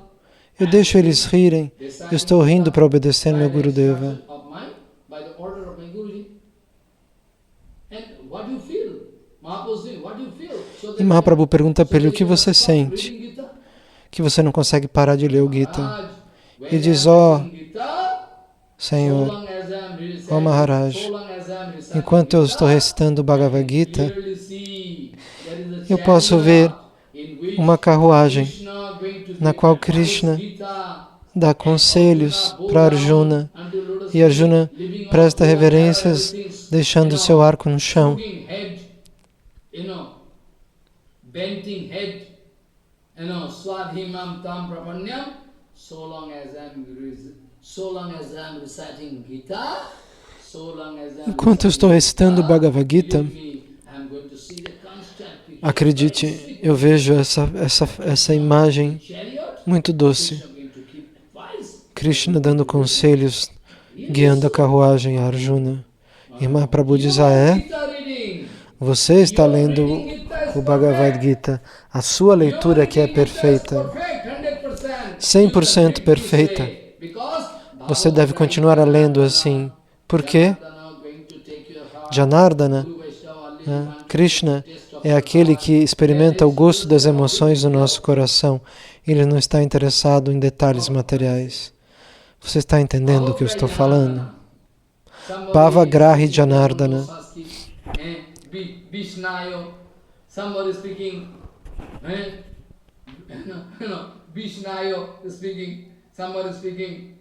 Eu deixo eles rirem. Eu estou rindo para obedecer meu Gurudeva. E Mahaprabhu pergunta para ele, o que você sente? Que você não consegue parar de ler o Gita. Ele diz, Senhor, Maharaj, enquanto eu estou recitando o Bhagavad Gita, eu posso ver uma carruagem na qual Krishna dá conselhos para Arjuna e Arjuna presta reverências deixando o seu arco no chão. Enquanto eu estou recitando o Bhagavad Gita, acredite, eu vejo essa imagem muito doce. Krishna dando conselhos, guiando a carruagem a Arjuna. E Mahaprabhu diz, você está lendo o Bhagavad Gita, a sua leitura que é perfeita, 100% perfeita. Você deve continuar lendo assim. Por quê? Janardana, Krishna, é aquele que experimenta o gosto das emoções no nosso coração. Ele não está interessado em detalhes materiais. Você está entendendo o que eu estou falando? Bhavagrahi Janardana. Somebody speaking, Vishnayo is speaking, somebody speaking,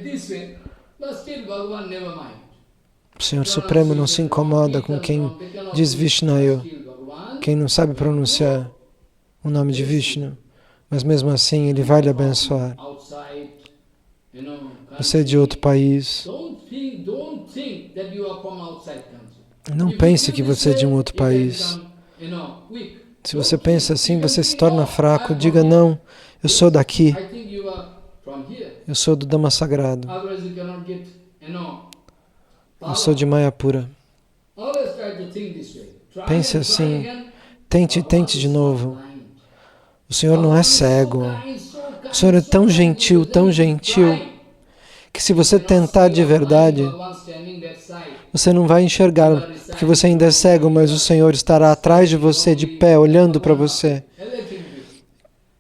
this way, but still Bhagavan never mind. O Senhor Supremo não se incomoda com quem diz Vishnayo, quem não sabe pronunciar o nome de Vishnu, mas mesmo assim Ele vai lhe abençoar. Você é de outro país. Não pense que você é de um outro país. Se você pensa assim, você se torna fraco. Diga, não, eu sou daqui. Eu sou do Dhamma Sagrado. Eu sou de Mayapura. Pense assim. Tente de novo. O Senhor não é cego. O Senhor é tão gentil, que se você tentar de verdade, você não vai enxergar, porque você ainda é cego, mas o Senhor estará atrás de você, de pé, olhando para você.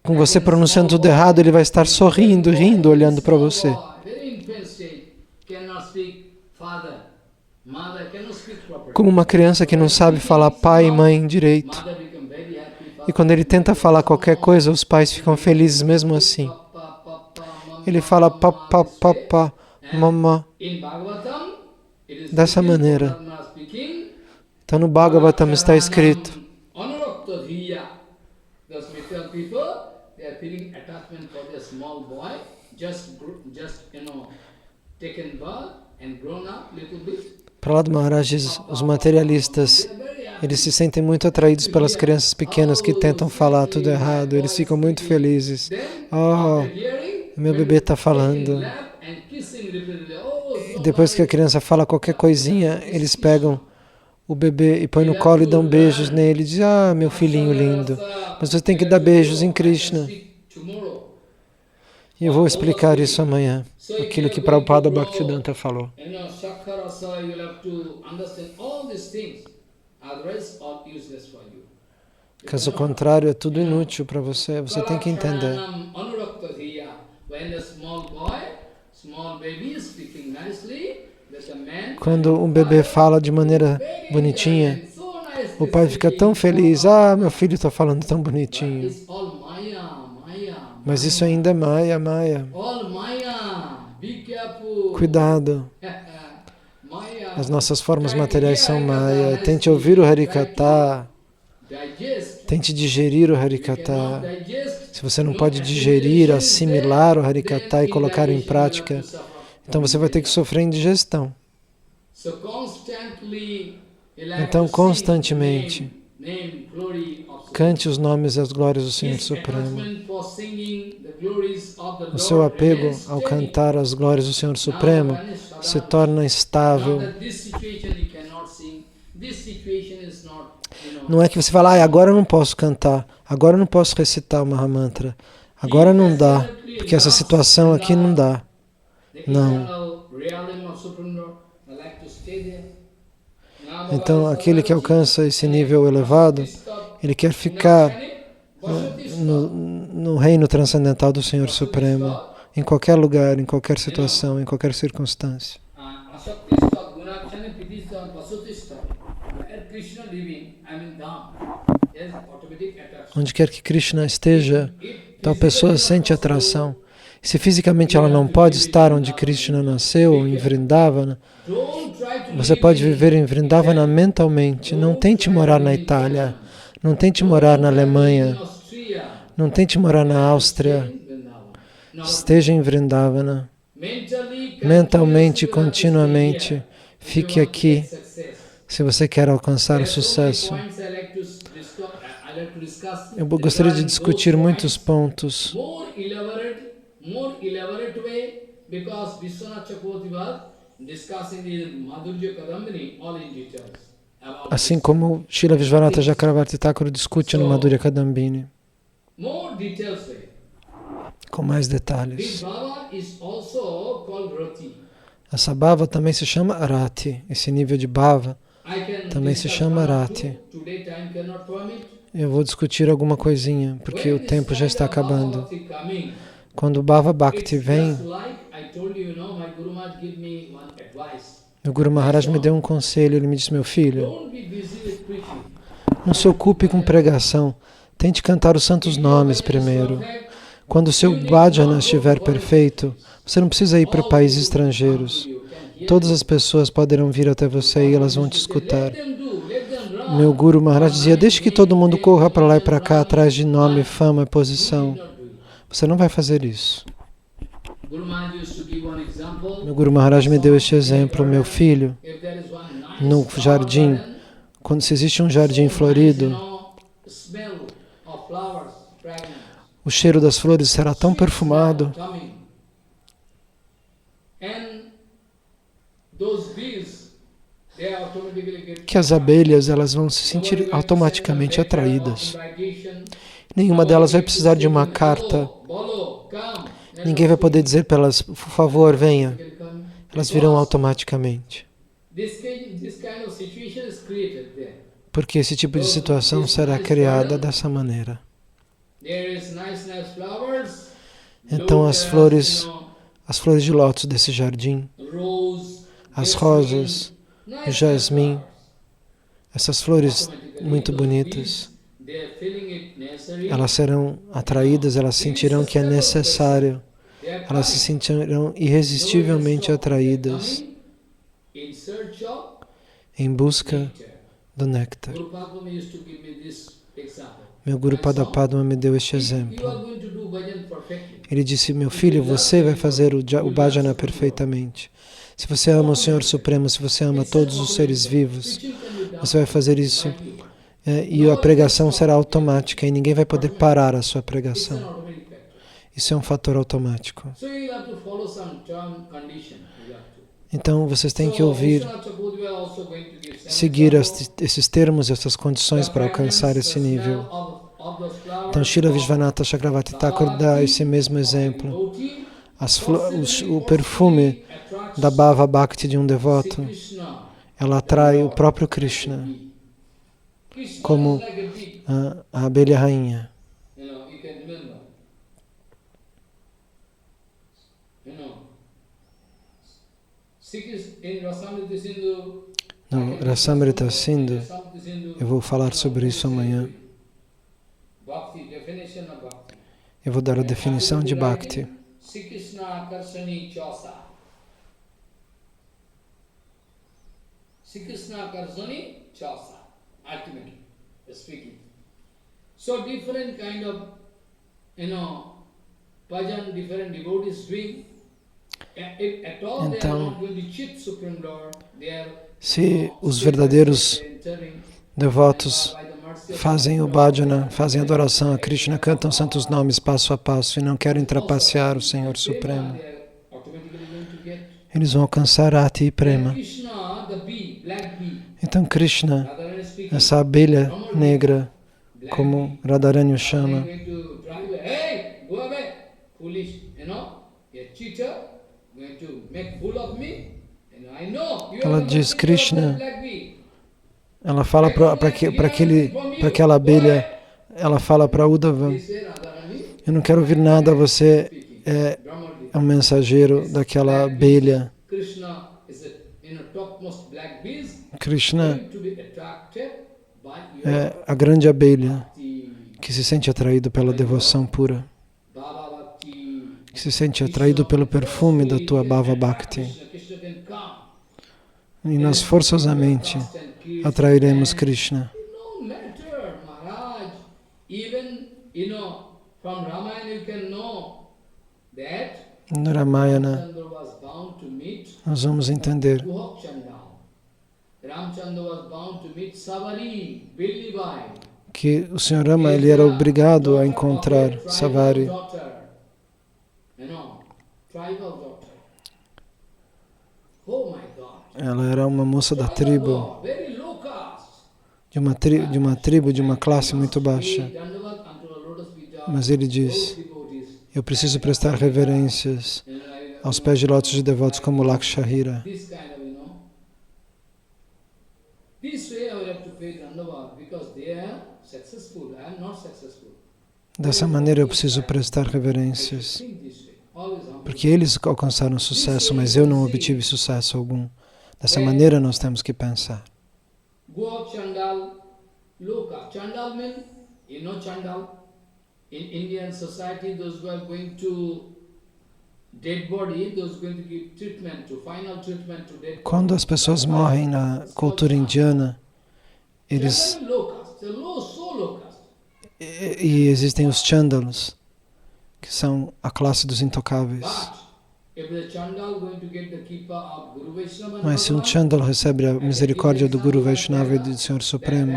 Com você pronunciando tudo errado, Ele vai estar sorrindo, rindo, olhando para você. Como uma criança que não sabe falar pai e mãe direito. E quando ele tenta falar qualquer coisa, os pais ficam felizes mesmo assim. Ele fala papá, mamá. Dessa maneira. Então no Bhagavatam está escrito: Prahlad Maharaj diz, os materialistas, eles se sentem muito atraídos pelas crianças pequenas que tentam falar tudo errado. Eles ficam muito felizes. Oh, meu bebê está falando. E depois que a criança fala qualquer coisinha, eles pegam o bebê e põem no colo e dão beijos nele. Dizem, ah, meu filhinho lindo. Mas você tem que dar beijos em Krishna. E eu vou explicar isso amanhã. Aquilo que Prabhupada Bhaktivedanta falou. Caso contrário, é tudo inútil para você. Você tem que entender. Quando um bebê fala de maneira bonitinha, o pai fica tão feliz. Ah, meu filho está falando tão bonitinho. Mas isso ainda é Maya. Cuidado. As nossas formas materiais são Maya. Tente ouvir o Harikatha. Tente digerir o Harikatha. Se você não pode digerir, assimilar o Harikatha e colocar em prática, então você vai ter que sofrer indigestão. Então, constantemente, cante os nomes e as glórias do Senhor Supremo. O seu apego ao cantar as glórias do Senhor Supremo se torna estável. Não é que você fala, ah, agora eu não posso cantar, agora eu não posso recitar o Mahamantra, agora não dá, porque essa situação aqui não dá. Não. Então, aquele que alcança esse nível elevado, ele quer ficar no reino transcendental do Senhor Supremo, em qualquer lugar, em qualquer situação, em qualquer circunstância. Onde quer que Krishna esteja, tal pessoa sente atração. Se fisicamente ela não pode estar onde Krishna nasceu, em Vrindavana, você pode viver em Vrindavana mentalmente. Não tente morar na Itália, não tente morar na Alemanha, não tente morar na Áustria. Esteja em Vrindavana. Mentalmente, continuamente, fique aqui se você quer alcançar o sucesso. Eu gostaria de discutir muitos pontos. Assim como Srila Vishwanatha Chakravarti Thakur discute no Madhurya Kadambini. Com mais detalhes. Essa bhava também se chama Rati, esse nível de bhava, também se chama Rati. Eu vou discutir alguma coisinha, porque o tempo já está acabando. Quando o Bhava Bhakti vem, o Guru Maharaj me deu um conselho, ele me disse, meu filho, não se ocupe com pregação, tente cantar os santos nomes primeiro. Quando o seu bhajana estiver perfeito, você não precisa ir para países estrangeiros. Todas as pessoas poderão vir até você e elas vão te escutar. Meu Guru Maharaj dizia, deixe que todo mundo corra para lá e para cá, atrás de nome, fama e posição. Você não vai fazer isso. Meu Guru Maharaj me deu este exemplo, meu filho, no jardim, quando se existe um jardim florido, o cheiro das flores será tão perfumado que as abelhas elas vão se sentir automaticamente atraídas. Nenhuma delas vai precisar de uma carta. Ninguém vai poder dizer para elas, por favor, venha. Elas virão automaticamente. Porque esse tipo de situação será criada dessa maneira. Então as flores de lótus desse jardim, as rosas, o jasmim, essas flores muito bonitas, elas serão atraídas, elas sentirão que é necessário, elas se sentirão irresistivelmente atraídas em busca do néctar. Meu Guru Padapadma me deu este exemplo. Ele disse, meu filho, você vai fazer o bhajana perfeitamente. Se você ama o Senhor Supremo, se você ama todos os seres vivos, você vai fazer isso. E a pregação será automática e ninguém vai poder parar a sua pregação. Isso é um fator automático. Então vocês têm que ouvir, seguir esses termos, essas condições para alcançar esse nível. Então Srila Vishvanatha Chakravarti Thakur dá esse mesmo exemplo. O perfume da Bhava Bhakti de um devoto, ela atrai o próprio Krishna, como a abelha rainha. No Rasamrita Sindhu, eu vou falar sobre isso amanhã. Eu vou dar a definição de Bhakti. So different kind of, bhajan, different devotees doing. Então, se os verdadeiros devotos fazem o bhajana, fazem adoração a Krishna, cantam santos nomes passo a passo e não querem trapacear o Senhor Supremo, eles vão alcançar Rati e Prema. Então Krishna, essa abelha negra, como Radharani o chama, ela diz, Krishna, ela fala para aquela abelha, ela fala para Uddhava, eu não quero ouvir nada, você é um mensageiro daquela abelha. Krishna é a grande abelha que se sente atraído pela devoção pura, que se sente atraído pelo perfume da tua Bhava Bhakti. E nós forçosamente atrairemos Krishna. No Ramayana, nós vamos entender que o Sr. Rama ele era obrigado a encontrar Savari. Ela era uma moça da tribo, de uma classe muito baixa. Mas ele diz, eu preciso prestar reverências aos pés de lótus de devotos como Lakshahira. because they are successful. I am not successful. Dessa maneira eu preciso prestar reverências, Think this way. Always humble. porque eles alcançaram sucesso, mas eu não obtive sucesso algum. Dessa maneira nós temos que pensar. Go up Chandal, look up. Chandal means, you know Chandal? In Indian society, those who are going to dead body, those going to give treatment, to final treatment to dead body. Quando as pessoas morrem na cultura indiana, eles Chandal is low caste. They're low, so low caste. e existem os chandalas, que são a classe dos intocáveis. But if the Chandal going to get the kippa of Guru Vaishnava and Mas se um Bhagavan, chandala recebe a misericórdia do Guru Vaishnava e do Senhor Supremo,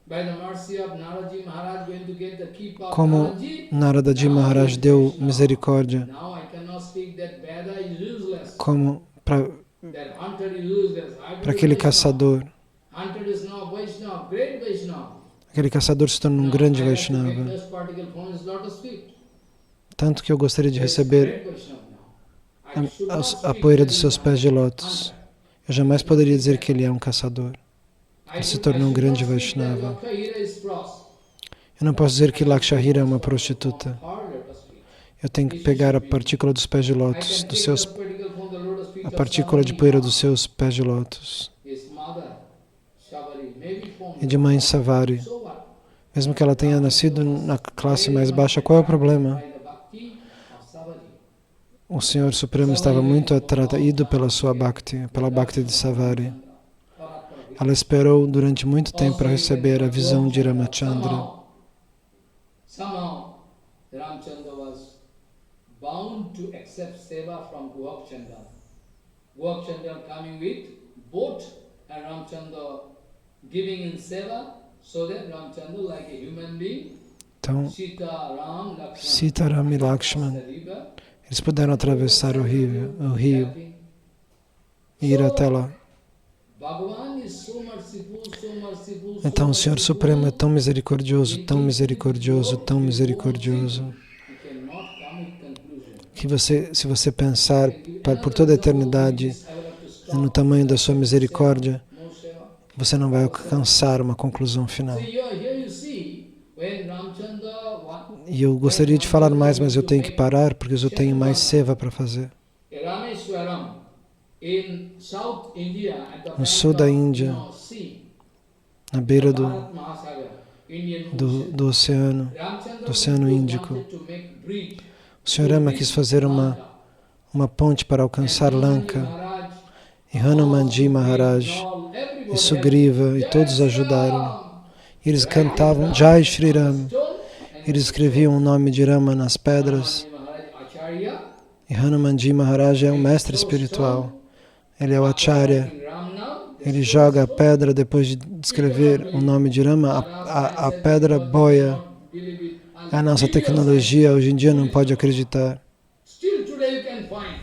by the mercy of Naraji Maharaj going to get the kippa of como Naraji, Naradaji Maharaj deu misericórdia, now I cannot speak that Veda is useless. como para That hunter is useless. I do aquele Vaishnava. caçador. Hunter is now Vaishnava, great Vaishnava. Aquele caçador se torna um grande Now I have to get Vaishnava. dust particle from his lotus feet. Tanto que eu gostaria de Yes, receber great Vaishnava now. I should not a speak poeira that dos he seus is pés de hunter. lótus. Eu jamais poderia dizer que ele é um caçador. Ele se tornou um grande Vaishnava. Eu não posso dizer que Lakshahira é uma prostituta. Eu tenho que pegar a partícula dos pés de lótus, a partícula de poeira dos seus pés de lótus. E de mãe Savari. Mesmo que ela tenha nascido na classe mais baixa, qual é o problema? O Senhor Supremo estava muito atraído pela sua Bhakti, pela Bhakti de Savari. Ela esperou durante muito tempo para receber a visão de Ramachandra. Somehow, Ramchandra was bound to accept seva from Guhakchandra. Guhakchandra coming with boat and Ramchandra giving in seva so that Ramchandra, like a human being, Então, Sita, Ram, Lakshmana, Sitaram e Lakshman, the river, eles puderam atravessar o rio e ir até lá. Bhagavan is so merciful, so merciful, Então, o so Senhor Supremo é tão misericordioso, tão misericordioso, tão You misericordioso, cannot come with conclusion. que se você pensar por toda a eternidade no tamanho da sua misericórdia, No seva. você não vai alcançar uma conclusão final. So here you see, when Ramchandra E eu gostaria de falar mais, mas eu tenho que parar, porque eu tenho mais seva para fazer. Rameswaram, in South India, at the No bank sul da of, Índia, sea, na beira Bharat Mahasagar, Indian Ocean. do oceano, Ramchandra do Oceano Índico. wanted to make bridge O Senhor Rama quis fazer uma ponte para alcançar Lanka, Maharaj, e Hanumanji Maharaj, all, everybody e Sugriva, e todos ajudaram. Eles cantavam Jai Shri Ram. Eles escreviam o nome de Rama nas pedras. Maharaj Acharya, E Hanumanji Maharaj é um mestre espiritual. Ele é o Acharya. in Ramnam, Ele joga a pedra depois de escrever o nome de Rama. A pedra boia. believe it. And A nossa tecnologia hoje em dia não pode acreditar. still today you can find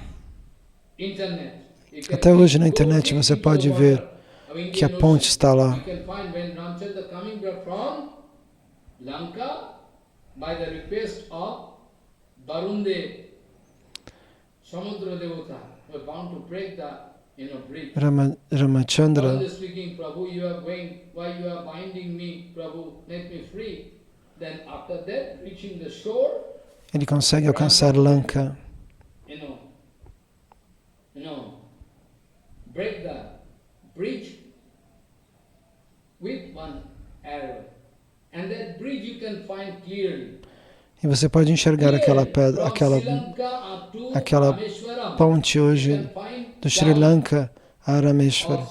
internet. You can Até hoje na go internet deep você into pode the ver water of que a Indian ponte Ocean. está lá. You can find when Ramchandra coming back from Lanka by the request of Varundev, Samudra Devata, were bound to break the bridge. Ramachandra, Varundev speaking, Prabhu, you are going, why you are binding me, Prabhu, make me free. Then after that, reaching the shore, ele consegue alcançar Lanka. you know, break the bridge with one arrow. And that bridge you can find clearly. E você pode enxergar aquela pedra, aquela ponte hoje do Sri Lanka a Rameshwar.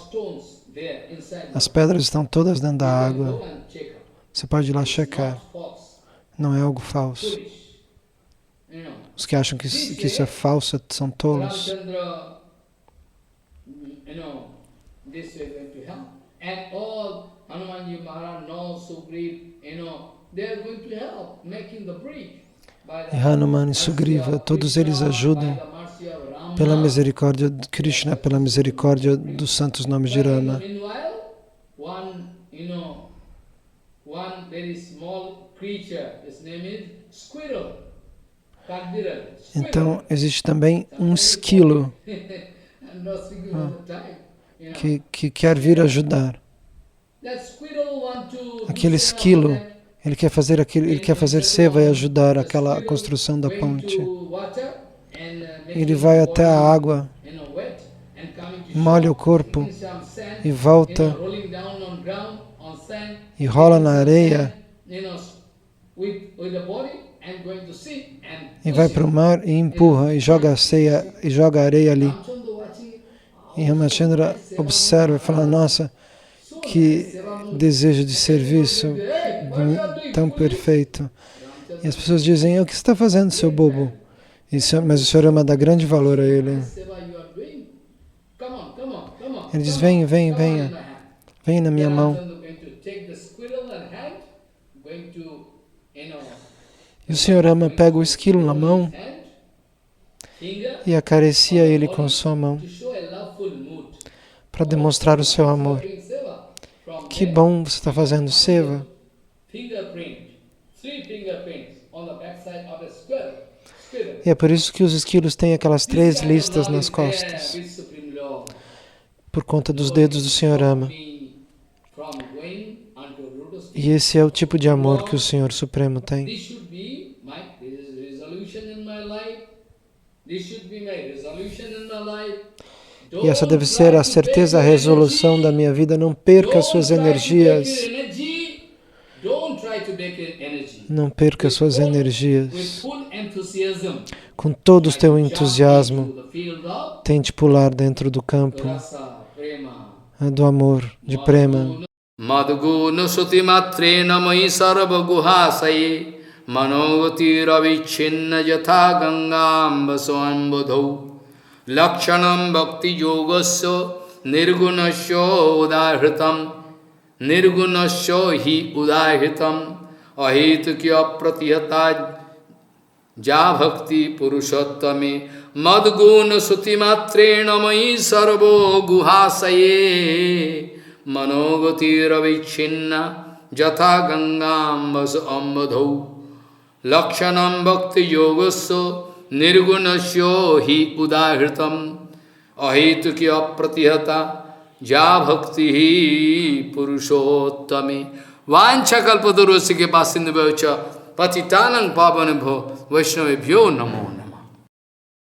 As pedras estão todas dentro da água. Você pode ir lá checar. Não é algo falso. Os que acham que isso é falso são tolos. Ramchandra, this is going to help. And all Hanumanji Maharaj knows Sugriv, they are going to help making the bridge. E Hanuman e Sugriva, todos eles ajudam pela misericórdia de Krishna, pela misericórdia dos santos nomes de Rama. Meanwhile, one very small creature, his name is squirrel. Kadira, squirrel. Então, existe também um esquilo I'm not speaking all the time. que quer vir ajudar. Aquele esquilo, ele quer fazer aquilo, ele quer fazer seva e ajudar aquela construção da ponte. Ele vai até a água, molha o corpo e volta e rola na areia e vai para o mar e empurra e joga a areia ali. E Ramachandra observa e fala, nossa, que desejo de serviço tão perfeito. E as pessoas dizem, o que você está fazendo, seu bobo? Mas o Senhor Rama dá grande valor a ele. Ele diz, venha, venha na minha mão. E o Senhor Rama pega o esquilo na mão e acaricia ele com sua mão para demonstrar o seu amor. Que bom você está fazendo seva. E é por isso que os esquilos têm aquelas 3 listas nas costas, por conta dos dedos do Senhor Rama. E esse é o tipo de amor que o Senhor Supremo tem. E essa deve ser a certeza, a resolução da minha vida. Não perca suas energias. Não perca suas energias. Com todo o teu entusiasmo, tente pular dentro do campo do amor, de prema. Madhuguna suti matre namai sarva guhasaye manogati ravichinna jatha gangam vaswan bodhau lakshanam bhakti yogasya nirgunasya hi udahritam ahetukya pratihata ja bhakti purushottame madhuguna suti matre namai sarva guhasaye Manogati ravichinna jatha gangam vas ambadhau lakshanam bhakti yogasya nirgunasya hi udahritam ahetukya pratihata ja bhakti hi purushottame vancha kalpatarusya ke pasindabhya patitanang pavanabho vaishnavibhyo namo